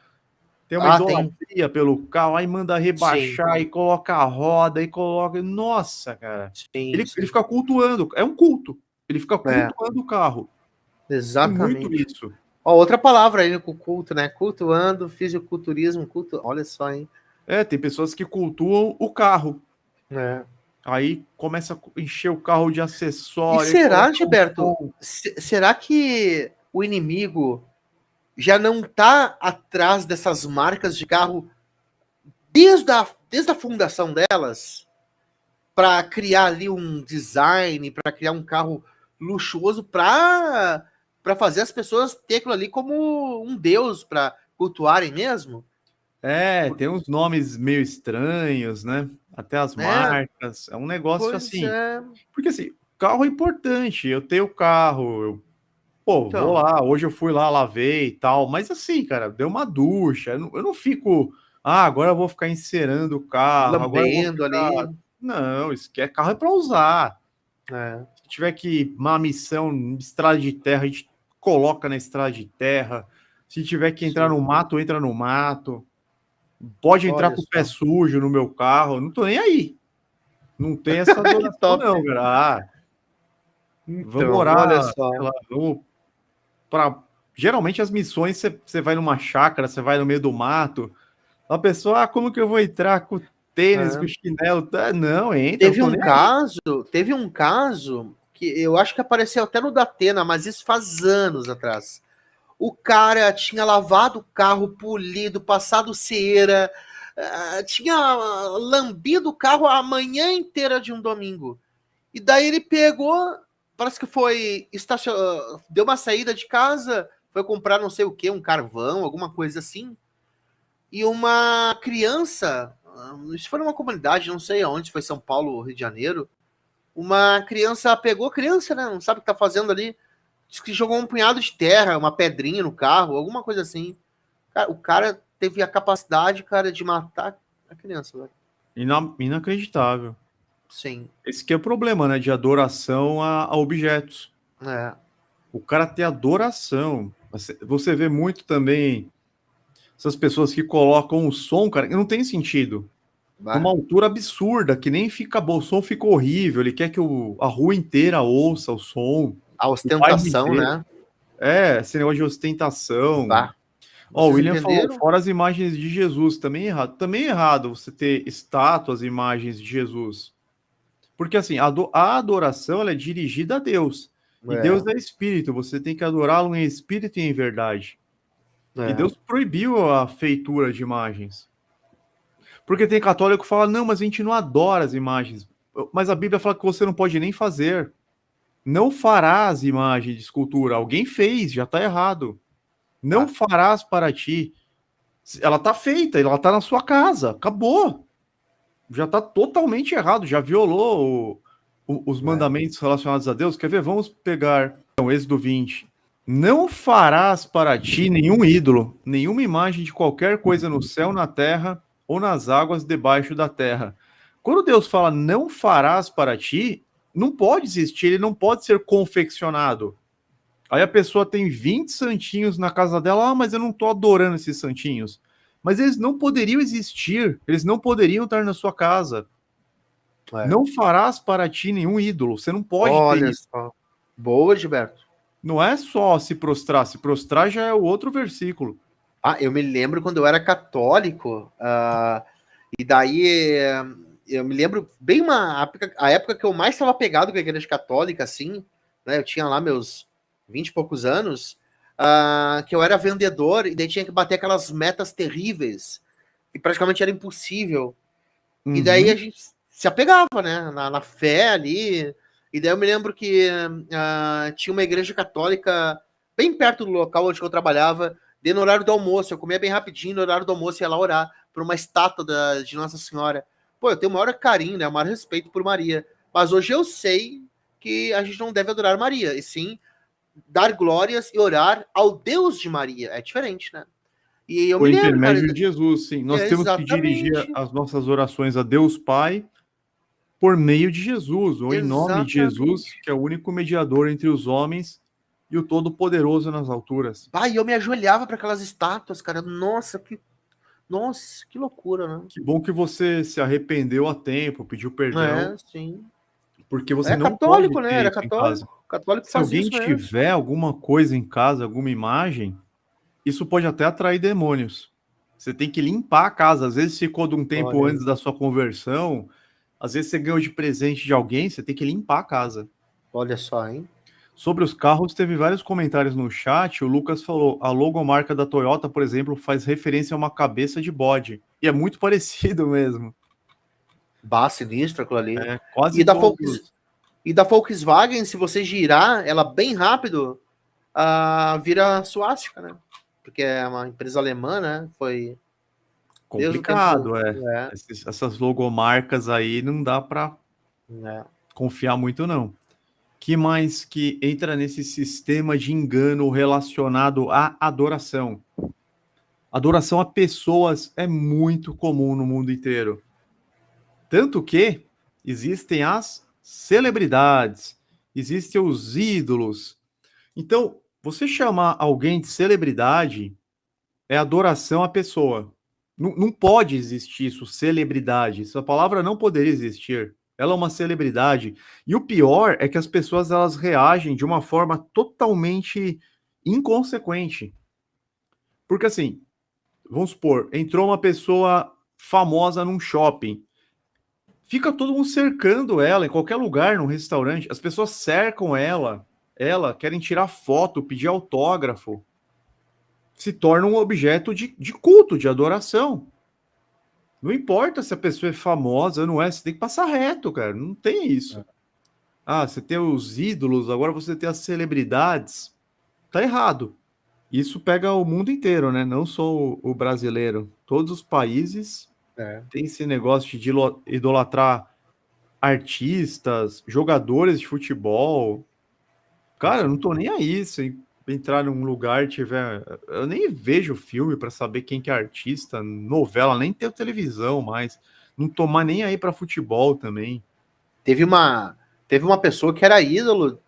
[SPEAKER 1] Tem uma
[SPEAKER 2] Ah, tem.
[SPEAKER 1] idolatria pelo carro, aí manda
[SPEAKER 2] Sim,
[SPEAKER 1] rebaixar e coloca a roda e coloca. Nossa, cara.
[SPEAKER 2] sim,
[SPEAKER 1] Ele
[SPEAKER 2] sim.
[SPEAKER 1] fica cultuando, é um culto. Ele fica
[SPEAKER 2] É,
[SPEAKER 1] cultuando o carro. Tem muito
[SPEAKER 2] exatamente.
[SPEAKER 1] isso.
[SPEAKER 2] Ó, outra palavra aí com culto, né? Cultuando, fisiculturismo, culto. Olha só, hein?
[SPEAKER 1] É, tem pessoas que cultuam o carro.
[SPEAKER 2] É.
[SPEAKER 1] Aí começa a encher o carro de
[SPEAKER 2] E
[SPEAKER 1] acessório, aí
[SPEAKER 2] será,
[SPEAKER 1] coloca um
[SPEAKER 2] Gilberto,
[SPEAKER 1] som.
[SPEAKER 2] será que o inimigo já não tá atrás dessas marcas de carro desde a fundação delas? Para criar ali um design, para criar um carro luxuoso, para fazer as pessoas ter aquilo ali como um deus para cultuarem mesmo?
[SPEAKER 1] É, tem uns nomes meio estranhos, né? Até as
[SPEAKER 2] É,
[SPEAKER 1] marcas. É um negócio
[SPEAKER 2] pois
[SPEAKER 1] assim.
[SPEAKER 2] é.
[SPEAKER 1] Porque assim, carro é importante. Eu tenho carro, pô, vou
[SPEAKER 2] Então,
[SPEAKER 1] lá. Hoje eu fui lá, lavei e tal. Mas assim, cara, deu uma ducha. Eu não fico. Ah, agora eu vou ficar encerando o carro. Agora eu vou
[SPEAKER 2] lambendo
[SPEAKER 1] ficar.
[SPEAKER 2] ali.
[SPEAKER 1] Não, isso aqui é carro é para usar.
[SPEAKER 2] É,
[SPEAKER 1] Se tiver que uma missão, estrada de terra, a gente coloca na estrada de terra. Se tiver que entrar no
[SPEAKER 2] sim.
[SPEAKER 1] mato, entra no mato. Pode entrar
[SPEAKER 2] Olha
[SPEAKER 1] com o pé
[SPEAKER 2] só.
[SPEAKER 1] sujo no meu carro, não tô nem aí. Não tem essa
[SPEAKER 2] Que
[SPEAKER 1] adoração,
[SPEAKER 2] top.
[SPEAKER 1] não, cara. Vamos
[SPEAKER 2] Então, olha
[SPEAKER 1] orar, sei
[SPEAKER 2] só.
[SPEAKER 1] lá, vamos pra. Geralmente as missões você vai numa chácara, você vai no meio do mato. A pessoa, como que eu vou entrar com tênis, com
[SPEAKER 2] É.
[SPEAKER 1] chinelo? Não, entra, não tô nem aí.
[SPEAKER 2] Teve um caso que eu acho que apareceu até no Datena, mas isso faz anos atrás. O cara tinha lavado o carro, polido, passado cera, tinha lambido o carro a manhã inteira de um domingo. E daí ele pegou, parece que foi, deu uma saída de casa, foi comprar não sei o que, um carvão, alguma coisa assim. E uma criança, isso foi numa comunidade, não sei aonde, se foi São Paulo ou Rio de Janeiro, uma criança pegou, criança, né, não sabe o que tá fazendo ali, diz que jogou um punhado de terra, uma pedrinha no carro, alguma coisa assim. Cara, o cara teve a capacidade, cara, de matar a criança, velho.
[SPEAKER 1] Inacreditável.
[SPEAKER 2] Sim,
[SPEAKER 1] Esse que é o problema, né? De adoração a objetos.
[SPEAKER 2] é.
[SPEAKER 1] O cara tem adoração. Você vê muito também essas pessoas que colocam o som, cara, que não tem sentido. Numa
[SPEAKER 2] Bah.
[SPEAKER 1] altura absurda, que nem fica bom, o som fica horrível, ele quer que a rua inteira ouça o som,
[SPEAKER 2] A
[SPEAKER 1] o bairro
[SPEAKER 2] ostentação,
[SPEAKER 1] inteiro.
[SPEAKER 2] né?
[SPEAKER 1] É, esse negócio de ostentação.
[SPEAKER 2] Bah.
[SPEAKER 1] Ó, o
[SPEAKER 2] Vocês
[SPEAKER 1] William falou,
[SPEAKER 2] entenderam?
[SPEAKER 1] fora as imagens de Jesus, também é errado. Também é errado você ter estátuas, imagens de Jesus. Porque assim, a adoração ela é dirigida a Deus. E Deus
[SPEAKER 2] É,
[SPEAKER 1] é espírito, você tem que adorá-lo em espírito e em verdade. E
[SPEAKER 2] é.
[SPEAKER 1] Deus proibiu a feitura de imagens. Porque tem católico que fala, não, mas a gente não adora as imagens. Mas a Bíblia fala que você não pode nem fazer. Não farás imagem de escultura. Alguém fez, já está errado. Não
[SPEAKER 2] Tá.
[SPEAKER 1] farás para ti. Ela está feita, ela está na sua casa. Acabou. Já está totalmente errado. Já violou os
[SPEAKER 2] É.
[SPEAKER 1] mandamentos relacionados a Deus. Quer ver? Vamos pegar então, Êxodo 20. Não farás para ti nenhum ídolo, nenhuma imagem de qualquer coisa no céu, na terra ou nas águas debaixo da terra. Quando Deus fala não farás para ti, não pode existir, ele não pode ser confeccionado. Aí a pessoa tem 20 santinhos na casa dela, mas eu não estou adorando esses santinhos. Mas eles não poderiam existir, eles não poderiam estar na sua casa.
[SPEAKER 2] É.
[SPEAKER 1] Não farás para ti nenhum ídolo, você não pode ter
[SPEAKER 2] Olha
[SPEAKER 1] isso.
[SPEAKER 2] só. Boa, Gilberto.
[SPEAKER 1] Não é só se prostrar já é o outro versículo.
[SPEAKER 2] Ah, eu me lembro quando eu era católico, e daí eu me lembro bem a época que eu mais estava pegado com a igreja católica, assim, né? Eu tinha lá meus 20 e poucos anos, que eu era vendedor e daí tinha que bater aquelas metas terríveis, e praticamente era impossível. E daí a
[SPEAKER 1] Uhum.
[SPEAKER 2] gente se apegava, né, na fé ali. E daí eu me lembro que tinha uma igreja católica bem perto do local onde eu trabalhava. Daí no horário do almoço, eu comia bem rapidinho, no horário do almoço ia lá orar por uma estátua de Nossa Senhora. Pô, eu tenho o maior carinho, né, o maior respeito por Maria. Mas hoje eu sei que a gente não deve adorar Maria, e sim dar glórias e orar ao Deus de Maria. É diferente, né? E eu me
[SPEAKER 1] Por
[SPEAKER 2] lembro, cara,
[SPEAKER 1] intermédio de Jesus, sim. Nós temos que dirigir
[SPEAKER 2] exatamente,
[SPEAKER 1] as nossas orações a Deus Pai por meio de Jesus, ou em nome de Jesus,
[SPEAKER 2] exatamente.
[SPEAKER 1] que é o único mediador entre os homens e o Todo-Poderoso nas alturas.
[SPEAKER 2] Bah, e eu me ajoelhava para aquelas estátuas, cara. Nossa, que loucura, né?
[SPEAKER 1] Que bom que você se arrependeu a tempo, pediu perdão,
[SPEAKER 2] É, sim.
[SPEAKER 1] porque você
[SPEAKER 2] É
[SPEAKER 1] não pode
[SPEAKER 2] católico, né?
[SPEAKER 1] ter
[SPEAKER 2] Era
[SPEAKER 1] isso em casa.
[SPEAKER 2] católico. Católico
[SPEAKER 1] Se
[SPEAKER 2] faz
[SPEAKER 1] alguém
[SPEAKER 2] isso mesmo.
[SPEAKER 1] tiver alguma coisa em casa, alguma imagem, isso pode até atrair demônios. Você tem que limpar a casa. Às vezes ficou de um tempo
[SPEAKER 2] Olha aí.
[SPEAKER 1] antes da sua conversão, às vezes você ganhou de presente de alguém, você tem que limpar a casa.
[SPEAKER 2] Olha só, hein?
[SPEAKER 1] Sobre os carros, teve vários comentários no chat. O Lucas falou: a logomarca da Toyota, por exemplo, faz referência a uma cabeça de bode. E é muito parecido mesmo.
[SPEAKER 2] Bah, sinistro aquilo ali.
[SPEAKER 1] É, quase
[SPEAKER 2] E da, Volks,
[SPEAKER 1] todos.
[SPEAKER 2] e da Volkswagen, se você girar ela bem rápido, vira suástica, né? Porque é uma empresa alemã, né? Foi desde o tempo.
[SPEAKER 1] Complicado, é. Essas logomarcas aí não dá para
[SPEAKER 2] É.
[SPEAKER 1] confiar muito, não. Que mais que entra nesse sistema de engano relacionado à adoração? Adoração a pessoas é muito comum no mundo inteiro. Tanto que existem as celebridades, existem os ídolos. Então, você chamar alguém de celebridade é adoração à pessoa. Não pode existir isso, celebridade. Essa palavra não poderia existir. Ela é uma celebridade. E o pior é que as pessoas elas reagem de uma forma totalmente inconsequente. Porque assim, vamos supor, entrou uma pessoa famosa num shopping. Fica todo mundo cercando ela em qualquer lugar, num restaurante. As pessoas cercam ela querem tirar foto, pedir autógrafo. Se torna um objeto de culto, de adoração. Não importa se a pessoa é famosa ou não é, você tem que passar reto, cara. Não tem isso. Ah, você tem os ídolos, agora você tem as celebridades. Tá errado. Isso pega o mundo inteiro, né? Não só o brasileiro. Todos os países
[SPEAKER 2] É.
[SPEAKER 1] têm esse negócio de idolatrar artistas, jogadores de futebol. Cara, eu não tô nem aí se entrar num lugar e tiver. Eu nem vejo filme pra saber quem que é artista, novela, nem tenho televisão mais. Não tô mais nem aí pra futebol também.
[SPEAKER 2] Teve uma, teve uma pessoa que era ídolo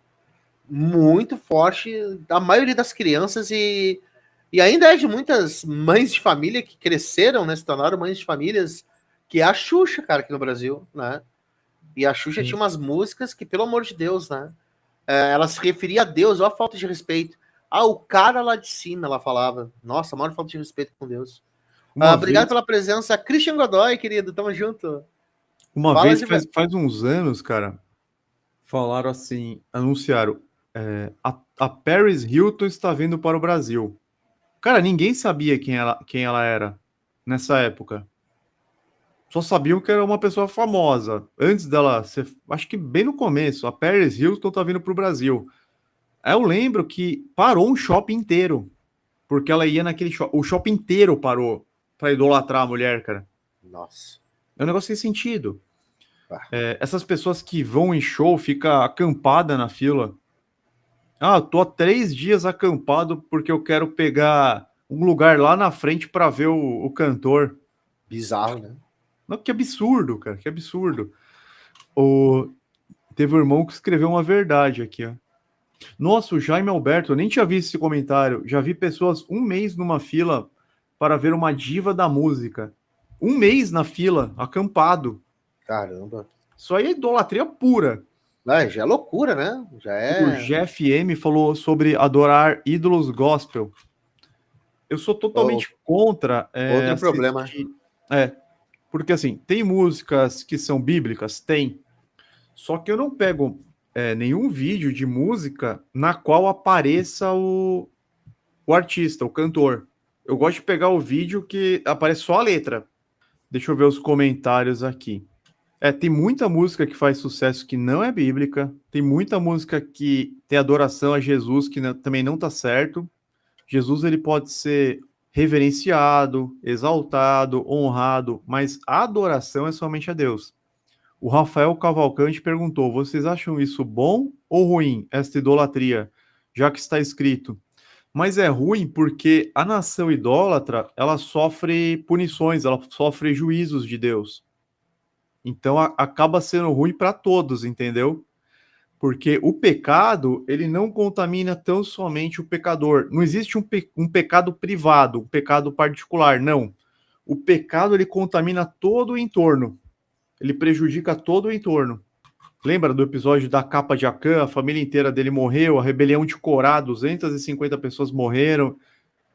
[SPEAKER 2] muito forte da maioria das crianças e ainda é de muitas mães de família que cresceram, né, se tornaram mães de famílias, que é a Xuxa, cara, aqui no Brasil, né? E a Xuxa tinha
[SPEAKER 1] Sim.
[SPEAKER 2] umas músicas que, pelo amor de Deus, né? Ela se referia a Deus, olha a falta de respeito. Ah, o cara lá de cima, ela falava. Nossa, a maior falta de respeito com Deus.
[SPEAKER 1] Uma
[SPEAKER 2] Obrigado
[SPEAKER 1] vez,
[SPEAKER 2] pela presença, Christian Godoy, querido, tamo junto.
[SPEAKER 1] uma
[SPEAKER 2] Fala
[SPEAKER 1] vez
[SPEAKER 2] de...
[SPEAKER 1] faz uns anos, cara, falaram assim, anunciaram, a Paris Hilton está vindo para o Brasil. Cara, ninguém sabia quem ela era nessa época. Só sabiam que era uma pessoa famosa. Antes dela ser, acho que bem no começo, a Paris Hilton tá vindo pro Brasil. Aí eu lembro que parou um shopping inteiro, porque ela ia naquele shopping. O shopping inteiro parou pra idolatrar a mulher, cara.
[SPEAKER 2] Nossa.
[SPEAKER 1] É um negócio sem sentido.
[SPEAKER 2] Ah,
[SPEAKER 1] Essas pessoas que vão em show, fica acampada na fila. Ah, eu tô há 3 dias acampado porque eu quero pegar um lugar lá na frente para ver o cantor.
[SPEAKER 2] bizarro, né?
[SPEAKER 1] Não, que absurdo, cara, que absurdo. O, teve um irmão que escreveu uma verdade aqui, ó. Nossa, o Jaime Alberto, eu nem tinha visto esse comentário. Já vi pessoas um mês numa fila para ver uma diva da música. Um mês na fila, acampado.
[SPEAKER 2] Caramba.
[SPEAKER 1] Isso aí é idolatria pura.
[SPEAKER 2] Já é loucura, né? Já
[SPEAKER 1] O
[SPEAKER 2] é.
[SPEAKER 1] GFM falou sobre adorar ídolos gospel. Eu sou totalmente contra
[SPEAKER 2] Outro problema.
[SPEAKER 1] É, porque assim, tem músicas que são bíblicas? Tem. Só que eu não pego nenhum vídeo de música na qual apareça o artista, o cantor. Eu gosto de pegar o vídeo que aparece só a letra. Deixa eu ver os comentários aqui. Tem muita música que faz sucesso que não é bíblica, tem muita música que tem adoração a Jesus que também não tá certo. Jesus ele pode ser reverenciado, exaltado, honrado, mas a adoração é somente a Deus. O Rafael Cavalcante perguntou: vocês acham isso bom ou ruim, esta idolatria, já que está escrito? Mas é ruim porque a nação idólatra, ela sofre punições, ela sofre juízos de Deus. Então acaba sendo ruim para todos, entendeu? Porque o pecado, ele não contamina tão somente o pecador. Não existe um pecado privado, um pecado particular, não. O pecado, ele contamina todo o entorno. Ele prejudica todo o entorno. Lembra do episódio da capa de Acã? A família inteira dele morreu, a rebelião de Corá, 250 pessoas morreram.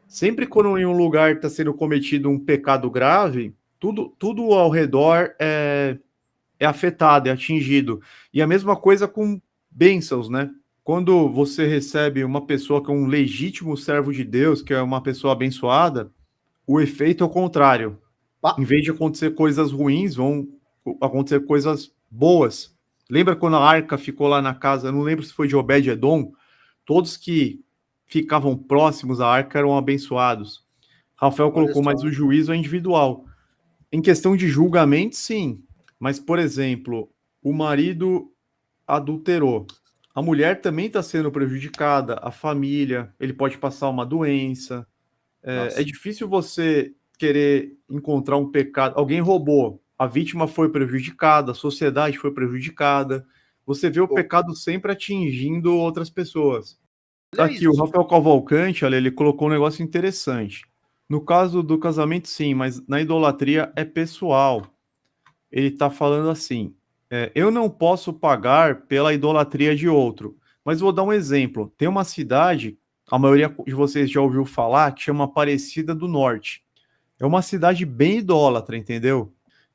[SPEAKER 1] Sempre quando em um lugar está sendo cometido um pecado grave, tudo ao redor é afetado, é atingido. E a mesma coisa com bênçãos, né? Quando você recebe uma pessoa que é um legítimo servo de Deus, que é uma pessoa abençoada, o efeito é o contrário. Em vez de acontecer coisas ruins, vão acontecer coisas boas. Lembra quando a arca ficou lá na casa, não lembro se foi de Obed-Edom, todos que ficavam próximos à arca eram abençoados. Rafael colocou, mas o juízo é individual. Em questão de julgamento, sim. Mas, por exemplo, o marido adulterou. A mulher também está sendo prejudicada, a família, ele pode passar uma doença. É difícil você querer encontrar um pecado. Alguém roubou, a vítima foi prejudicada, a sociedade foi prejudicada. Você vê o pecado sempre atingindo outras pessoas. Aqui, o Rafael Cavalcante, olha, ele colocou um negócio interessante. No caso do casamento, sim, mas na idolatria é pessoal. Ele está falando assim: eu não posso pagar pela idolatria de outro. Mas vou dar um exemplo. Tem uma cidade, a maioria de vocês já ouviu falar, que chama Aparecida do Norte. É uma cidade bem idólatra, entendeu?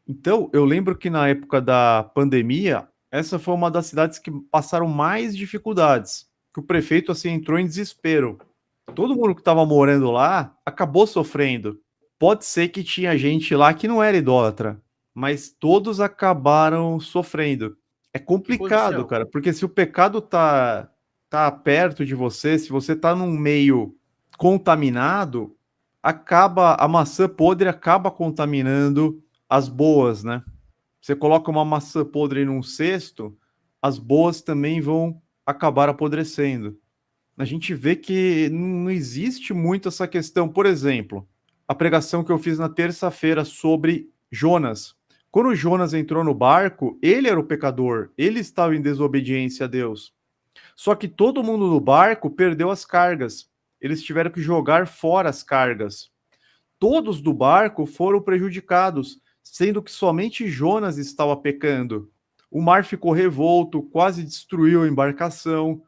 [SPEAKER 1] Então, eu lembro que na época da pandemia, essa foi uma das cidades que passaram mais dificuldades. Que o prefeito assim entrou em desespero. Todo mundo que estava morando lá acabou sofrendo. Pode ser que tinha gente lá que não era idólatra, mas todos acabaram sofrendo. É complicado, cara, porque se o pecado tá perto de você, se você tá num meio contaminado, a maçã podre acaba contaminando as boas, né? Você coloca uma maçã podre num cesto, as boas também vão acabar apodrecendo. A gente vê que não existe muito essa questão. Por exemplo, a pregação que eu fiz na terça-feira sobre Jonas. Quando Jonas entrou no barco, ele era o pecador, ele estava em desobediência a Deus. Só que todo mundo no barco perdeu as cargas. Eles tiveram que jogar fora as cargas. Todos do barco foram prejudicados, sendo que somente Jonas estava pecando. O mar ficou revolto, quase destruiu a embarcação.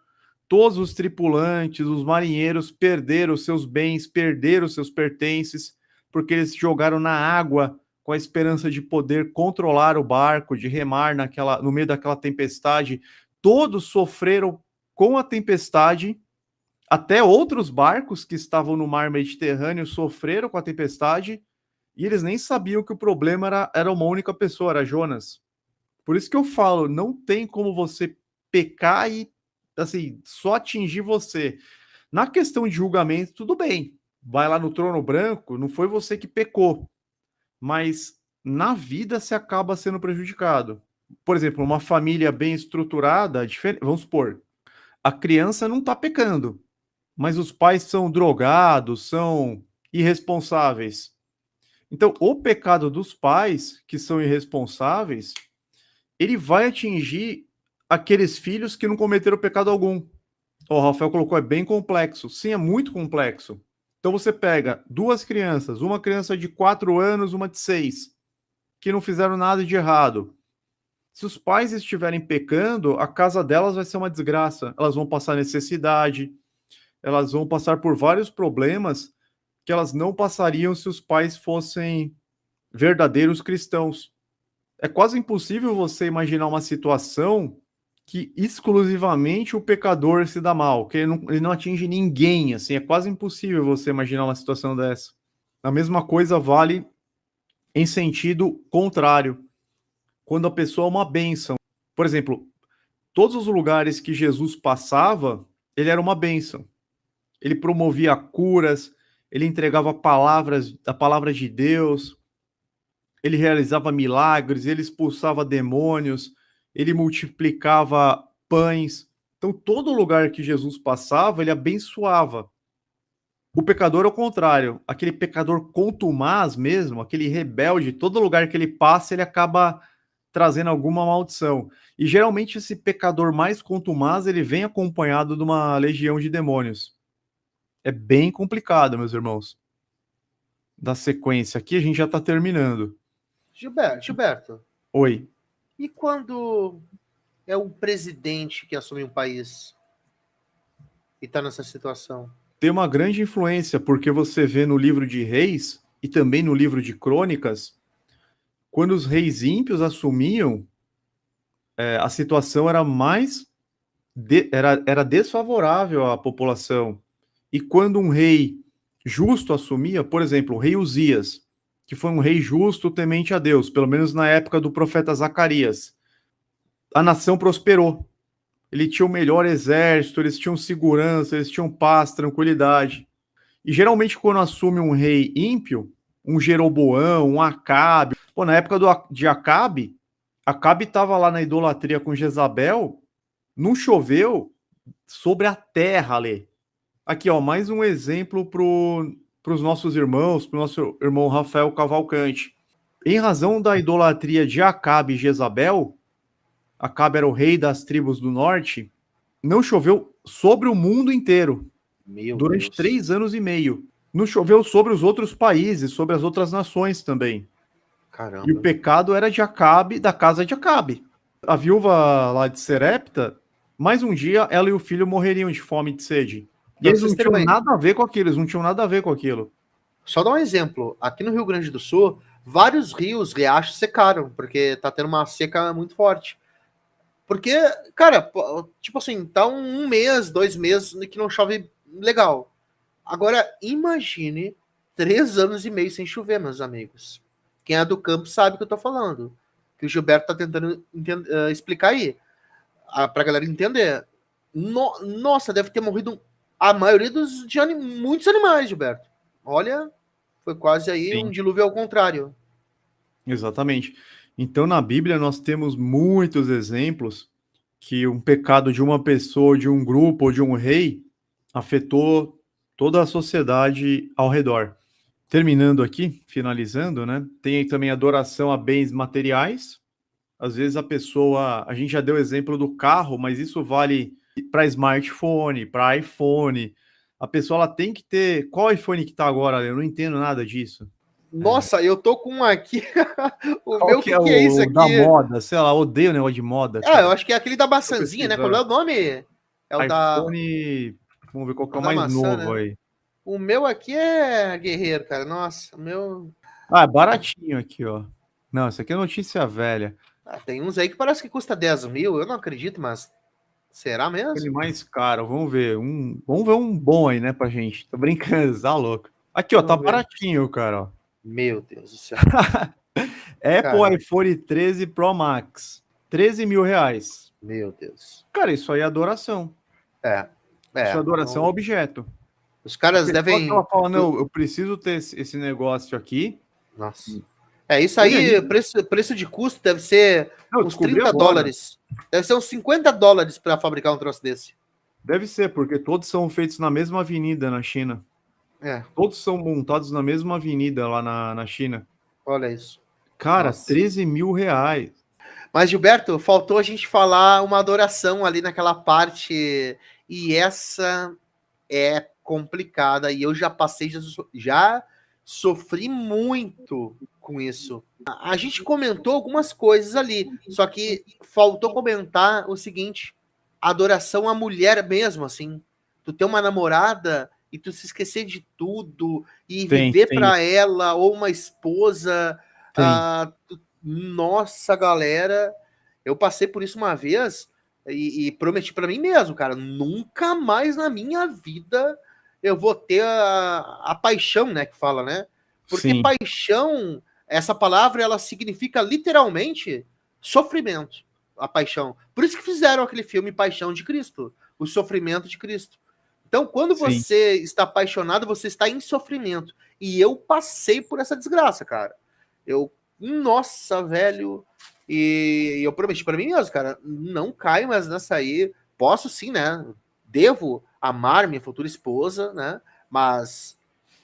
[SPEAKER 1] Todos os tripulantes, os marinheiros perderam seus bens, perderam seus pertences, porque eles jogaram na água com a esperança de poder controlar o barco, de remar no meio daquela tempestade. Todos sofreram com a tempestade, até outros barcos que estavam no mar Mediterrâneo sofreram com a tempestade, e eles nem sabiam que o problema era uma única pessoa, era Jonas. Por isso que eu falo, não tem como você pecar e assim, só atingir você. Na questão de julgamento, tudo bem. Vai lá no trono branco, não foi você que pecou. Mas na vida você acaba sendo prejudicado. Por exemplo, uma família bem estruturada, vamos supor, a criança não está pecando, mas os pais são drogados, são irresponsáveis. Então, o pecado dos pais, que são irresponsáveis, ele vai atingir aqueles filhos que não cometeram pecado algum. O Rafael colocou, é bem complexo. Sim, é muito complexo. Então você pega duas crianças, uma criança de 4 anos, uma de 6, que não fizeram nada de errado. Se os pais estiverem pecando, a casa delas vai ser uma desgraça. Elas vão passar necessidade, elas vão passar por vários problemas que elas não passariam se os pais fossem verdadeiros cristãos. É quase impossível você imaginar uma situação que exclusivamente o pecador se dá mal, que ele não atinge ninguém, assim, é quase impossível você imaginar uma situação dessa. A mesma coisa vale em sentido contrário, quando a pessoa é uma bênção. Por exemplo, todos os lugares que Jesus passava, ele era uma bênção. Ele promovia curas, ele entregava palavras, a palavra de Deus, ele realizava milagres, ele expulsava demônios, ele multiplicava pães. Então, todo lugar que Jesus passava, ele abençoava. O pecador, ao contrário, aquele pecador contumaz mesmo, aquele rebelde, todo lugar que ele passa, ele acaba trazendo alguma maldição. E geralmente esse pecador mais contumaz, ele vem acompanhado de uma legião de demônios. É bem complicado, meus irmãos. Da sequência aqui, a gente já está terminando.
[SPEAKER 2] Gilberto,
[SPEAKER 1] Oi.
[SPEAKER 2] e quando é o presidente que assume um país e está nessa situação?
[SPEAKER 1] Tem uma grande influência, porque você vê no livro de Reis e também no livro de Crônicas, quando os reis ímpios assumiam, a situação era era desfavorável à população. E quando um rei justo assumia, por exemplo, o rei Uzias, que foi um rei justo, temente a Deus, pelo menos na época do profeta Zacarias, a nação prosperou. Ele tinha o melhor exército, eles tinham segurança, eles tinham paz, tranquilidade. E geralmente quando assume um rei ímpio, um Jeroboão, um Acabe, pô, na época de Acabe, Acabe estava lá na idolatria com Jezabel, não choveu sobre a terra, Lê. Aqui, ó, mais um exemplo para os nossos irmãos, para o nosso irmão Rafael Cavalcante. Em razão da idolatria de Acabe e Jezabel, Acabe era o rei das tribos do norte, não choveu sobre o mundo inteiro. Durante 3 anos e meio. Não choveu sobre os outros países, sobre as outras nações também.
[SPEAKER 2] Caramba.
[SPEAKER 1] E o pecado era de Acabe, da casa de Acabe. A viúva lá de Serepta, mais um dia, ela e o filho morreriam de fome e de sede. E eles não tinham nada a ver com aquilo, eles não tinham nada a ver com aquilo.
[SPEAKER 2] Só dar um exemplo. Aqui no Rio Grande do Sul, vários rios, riachos secaram, porque tá tendo uma seca muito forte. Porque, cara, tipo assim, tá um mês, 2 meses que não chove legal. Agora, imagine 3 anos e meio sem chover, meus amigos. Quem é do campo sabe o que eu tô falando. Que o Gilberto tá tentando explicar aí. Pra galera entender. Nossa, deve ter morrido a maioria muitos animais, Gilberto. Olha, foi quase aí um dilúvio ao contrário.
[SPEAKER 1] Exatamente. Então, na Bíblia, nós temos muitos exemplos que um pecado de uma pessoa, de um grupo ou de um rei afetou toda a sociedade ao redor. Terminando aqui, finalizando, né? Tem aí também adoração a bens materiais. Às vezes a gente já deu exemplo do carro, mas isso vale para smartphone, para iPhone. A pessoa ela tem que ter. Qual iPhone que tá agora? Eu não entendo nada disso.
[SPEAKER 2] Nossa, eu tô com um aqui.
[SPEAKER 1] Qual que é isso aqui? Da moda? Sei lá, odeio o negócio de moda.
[SPEAKER 2] Ah, eu acho que é aquele da maçãzinha, né? Qual é o nome? É o
[SPEAKER 1] iPhone. Vamos ver qual que é o mais maçã, novo, né? Aí.
[SPEAKER 2] O meu aqui é guerreiro, cara. Nossa, o meu.
[SPEAKER 1] Ah, é baratinho aqui, ó. Não, isso aqui é notícia velha.
[SPEAKER 2] Tem uns aí que parece que custa 10 mil. Eu não acredito, mas será mesmo?
[SPEAKER 1] Aquele mais caro. Vamos ver um bom aí, né, pra gente. Tô brincando, tá louco. Aqui, ó, tá baratinho, cara, ó.
[SPEAKER 2] Meu Deus do céu.
[SPEAKER 1] Apple iPhone 13 Pro Max. 13 mil reais.
[SPEAKER 2] Meu Deus.
[SPEAKER 1] Cara, isso aí é adoração. Isso é adoração ao objeto.
[SPEAKER 2] Os caras devem.
[SPEAKER 1] Ela fala, não, eu preciso ter esse negócio aqui.
[SPEAKER 2] Nossa. Isso aí, preço de custo deve ser uns 30 dólares. Deve ser uns 50 dólares para fabricar um troço desse.
[SPEAKER 1] Deve ser, porque todos são feitos na mesma avenida na China. Todos são montados na mesma avenida lá na China.
[SPEAKER 2] Olha isso.
[SPEAKER 1] Cara, nossa. 13 mil reais.
[SPEAKER 2] Mas, Gilberto, faltou a gente falar uma adoração ali naquela parte. E essa é complicada. E eu já passei, Sofri muito com isso. A gente comentou algumas coisas ali, só que faltou comentar o seguinte: adoração à mulher mesmo, assim. Tu ter uma namorada e tu se esquecer de tudo e
[SPEAKER 1] Tem,
[SPEAKER 2] viver
[SPEAKER 1] tem,
[SPEAKER 2] para ela, ou uma esposa.
[SPEAKER 1] tem.
[SPEAKER 2] Nossa, galera, eu passei por isso uma vez e prometi para mim mesmo, cara, nunca mais na minha vida eu vou ter a paixão, né, que fala, né? Porque
[SPEAKER 1] Sim,
[SPEAKER 2] paixão, essa palavra, ela significa literalmente sofrimento, a paixão. Por isso que fizeram aquele filme Paixão de Cristo, o sofrimento de Cristo. Então, quando
[SPEAKER 1] sim.
[SPEAKER 2] você está apaixonado, você está em sofrimento. E eu passei por essa desgraça, cara. Eu, nossa, velho. E eu prometi para mim mesmo, cara, não caio mais nessa aí. Posso sim, né? Devo amar minha futura esposa, né? Mas,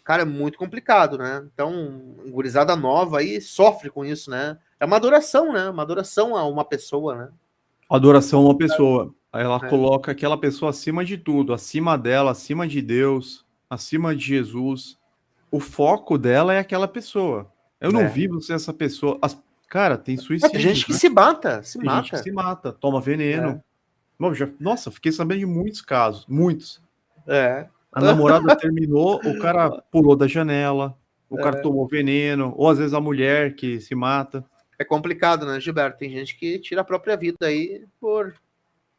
[SPEAKER 2] cara, é muito complicado, né? Então, gurizada nova aí sofre com isso, né? É uma adoração, né? Uma adoração a uma pessoa, né?
[SPEAKER 1] Adoração a uma pessoa. Aí ela
[SPEAKER 2] É,
[SPEAKER 1] coloca aquela pessoa acima de tudo, acima dela, acima de Deus, acima de Jesus. O foco dela é aquela pessoa. Eu não
[SPEAKER 2] é.
[SPEAKER 1] vivo sem essa pessoa. Cara, tem
[SPEAKER 2] Tem
[SPEAKER 1] suicídios,
[SPEAKER 2] gente que
[SPEAKER 1] né?
[SPEAKER 2] se mata, se
[SPEAKER 1] Tem gente que
[SPEAKER 2] mata.
[SPEAKER 1] se mata, toma veneno.
[SPEAKER 2] É.
[SPEAKER 1] Nossa, fiquei sabendo de muitos casos, muitos.
[SPEAKER 2] É.
[SPEAKER 1] A namorada terminou, o cara pulou da janela, o cara tomou veneno, ou às vezes a mulher que se mata.
[SPEAKER 2] É complicado, né, Gilberto? Tem gente que tira a própria vida aí por.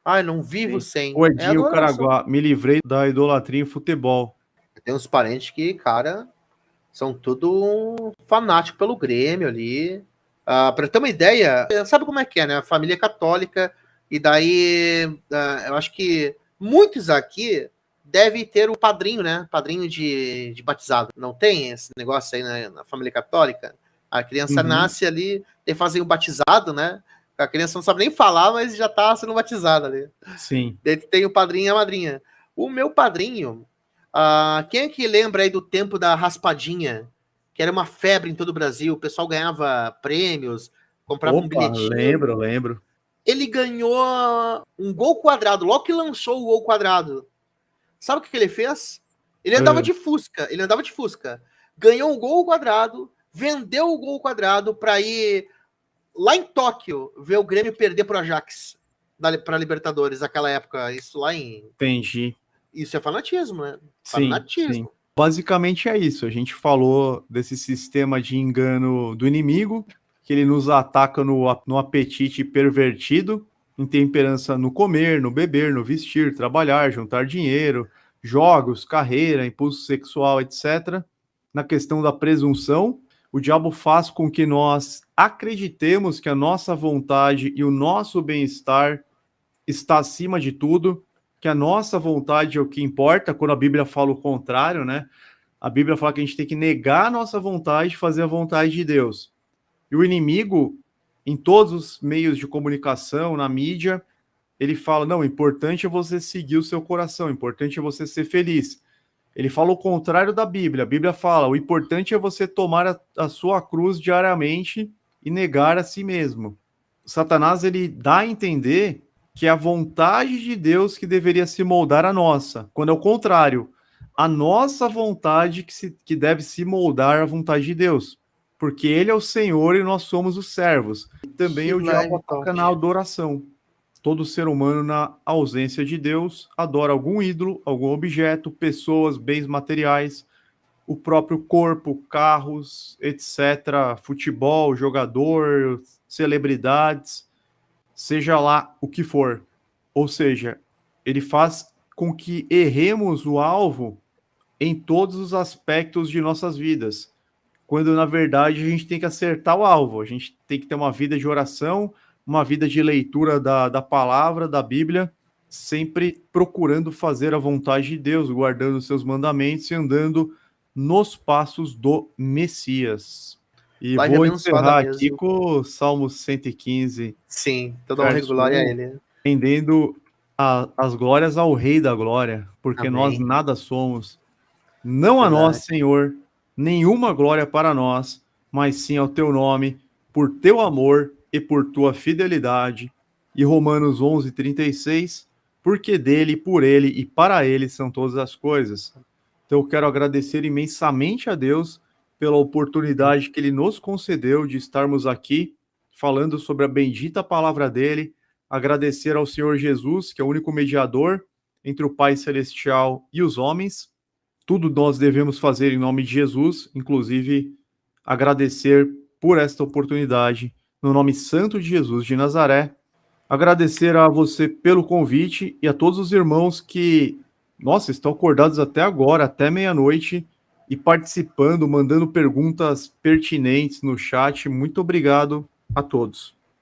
[SPEAKER 2] Ai, não vivo
[SPEAKER 1] Sim.
[SPEAKER 2] sem.
[SPEAKER 1] O
[SPEAKER 2] É
[SPEAKER 1] Edinho
[SPEAKER 2] adoração.
[SPEAKER 1] Caraguá, me livrei da idolatria em futebol.
[SPEAKER 2] Tem uns parentes que, cara, são tudo fanático pelo Grêmio ali. Pra ter uma ideia, sabe como é que é, né? A família é católica, e daí eu acho que muitos aqui devem ter o padrinho, né? Padrinho de batizado. Não tem esse negócio aí, né, na família católica? A criança
[SPEAKER 1] Uhum.
[SPEAKER 2] nasce ali e fazem o batizado, né? A criança não sabe nem falar, mas já tá sendo batizada ali.
[SPEAKER 1] Sim.
[SPEAKER 2] Daí tem o padrinho e a madrinha. O meu padrinho, quem é que lembra aí do tempo da raspadinha? Que era uma febre em todo o Brasil, o pessoal ganhava prêmios, comprava um
[SPEAKER 1] Opa,
[SPEAKER 2] bilhetinho.
[SPEAKER 1] lembro, lembro.
[SPEAKER 2] Ele ganhou um gol quadrado, logo que lançou o gol quadrado. Sabe o que ele fez? Ele andava
[SPEAKER 1] É,
[SPEAKER 2] de Fusca, ele andava de Fusca. Ganhou um gol quadrado, vendeu o gol quadrado para ir lá em Tóquio ver o Grêmio perder pro Ajax para Libertadores naquela época, isso lá em.
[SPEAKER 1] entendi.
[SPEAKER 2] Isso é fanatismo, né?
[SPEAKER 1] Sim, sim.
[SPEAKER 2] Fanatismo.
[SPEAKER 1] Basicamente é isso. A gente falou desse sistema de engano do inimigo, que ele nos ataca no apetite pervertido, intemperança no comer, no beber, no vestir, trabalhar, juntar dinheiro, jogos, carreira, impulso sexual, etc. Na questão da presunção, o diabo faz com que nós acreditemos que a nossa vontade e o nosso bem-estar está acima de tudo, que a nossa vontade é o que importa, quando a Bíblia fala o contrário, né? A Bíblia fala que a gente tem que negar a nossa vontade e fazer a vontade de Deus. E o inimigo, em todos os meios de comunicação, na mídia, ele fala: não, o importante é você seguir o seu coração, o importante é você ser feliz. Ele fala o contrário da Bíblia. A Bíblia fala: o importante é você tomar a sua cruz diariamente e negar a si mesmo. O Satanás ele dá a entender que é a vontade de Deus que deveria se moldar a nossa, quando é o contrário, a nossa vontade que deve se moldar à vontade de Deus, porque Ele é o Senhor e nós somos os servos. E também
[SPEAKER 2] Que
[SPEAKER 1] o diabo
[SPEAKER 2] live
[SPEAKER 1] ataca
[SPEAKER 2] top.
[SPEAKER 1] na adoração. Todo ser humano, na ausência de Deus, adora algum ídolo, algum objeto, pessoas, bens materiais, o próprio corpo, carros, etc., futebol, jogador, celebridades, seja lá o que for. Ou seja, ele faz com que erremos o alvo em todos os aspectos de nossas vidas, quando na verdade a gente tem que acertar o alvo, a gente tem que ter uma vida de oração, uma vida de leitura da palavra, da Bíblia, sempre procurando fazer a vontade de Deus, guardando os seus mandamentos e andando nos passos do Messias. E
[SPEAKER 2] Live
[SPEAKER 1] vou
[SPEAKER 2] abençoada
[SPEAKER 1] encerrar aqui
[SPEAKER 2] mesmo.
[SPEAKER 1] com o Salmo 115,
[SPEAKER 2] Sim, toda honra e
[SPEAKER 1] verso
[SPEAKER 2] glória a
[SPEAKER 1] 1,
[SPEAKER 2] ele.
[SPEAKER 1] rendendo as glórias ao Rei da Glória, porque nós
[SPEAKER 2] Amém.
[SPEAKER 1] nada somos, não a nós,
[SPEAKER 2] Verdade.
[SPEAKER 1] Senhor, nenhuma glória para nós, mas sim ao teu nome, por teu amor e por tua fidelidade. E Romanos 11:36, porque dele, por ele e para ele são todas as coisas. Então eu quero agradecer imensamente a Deus pela oportunidade que ele nos concedeu de estarmos aqui falando sobre a bendita palavra dele, agradecer ao Senhor Jesus, que é o único mediador entre o Pai Celestial e os homens. Tudo nós devemos fazer em nome de Jesus, inclusive agradecer por esta oportunidade, no nome santo de Jesus de Nazaré. Agradecer a você pelo convite e a todos os irmãos que, nossa, estão acordados até agora, até meia-noite, e participando, mandando perguntas pertinentes no chat. Muito obrigado a todos.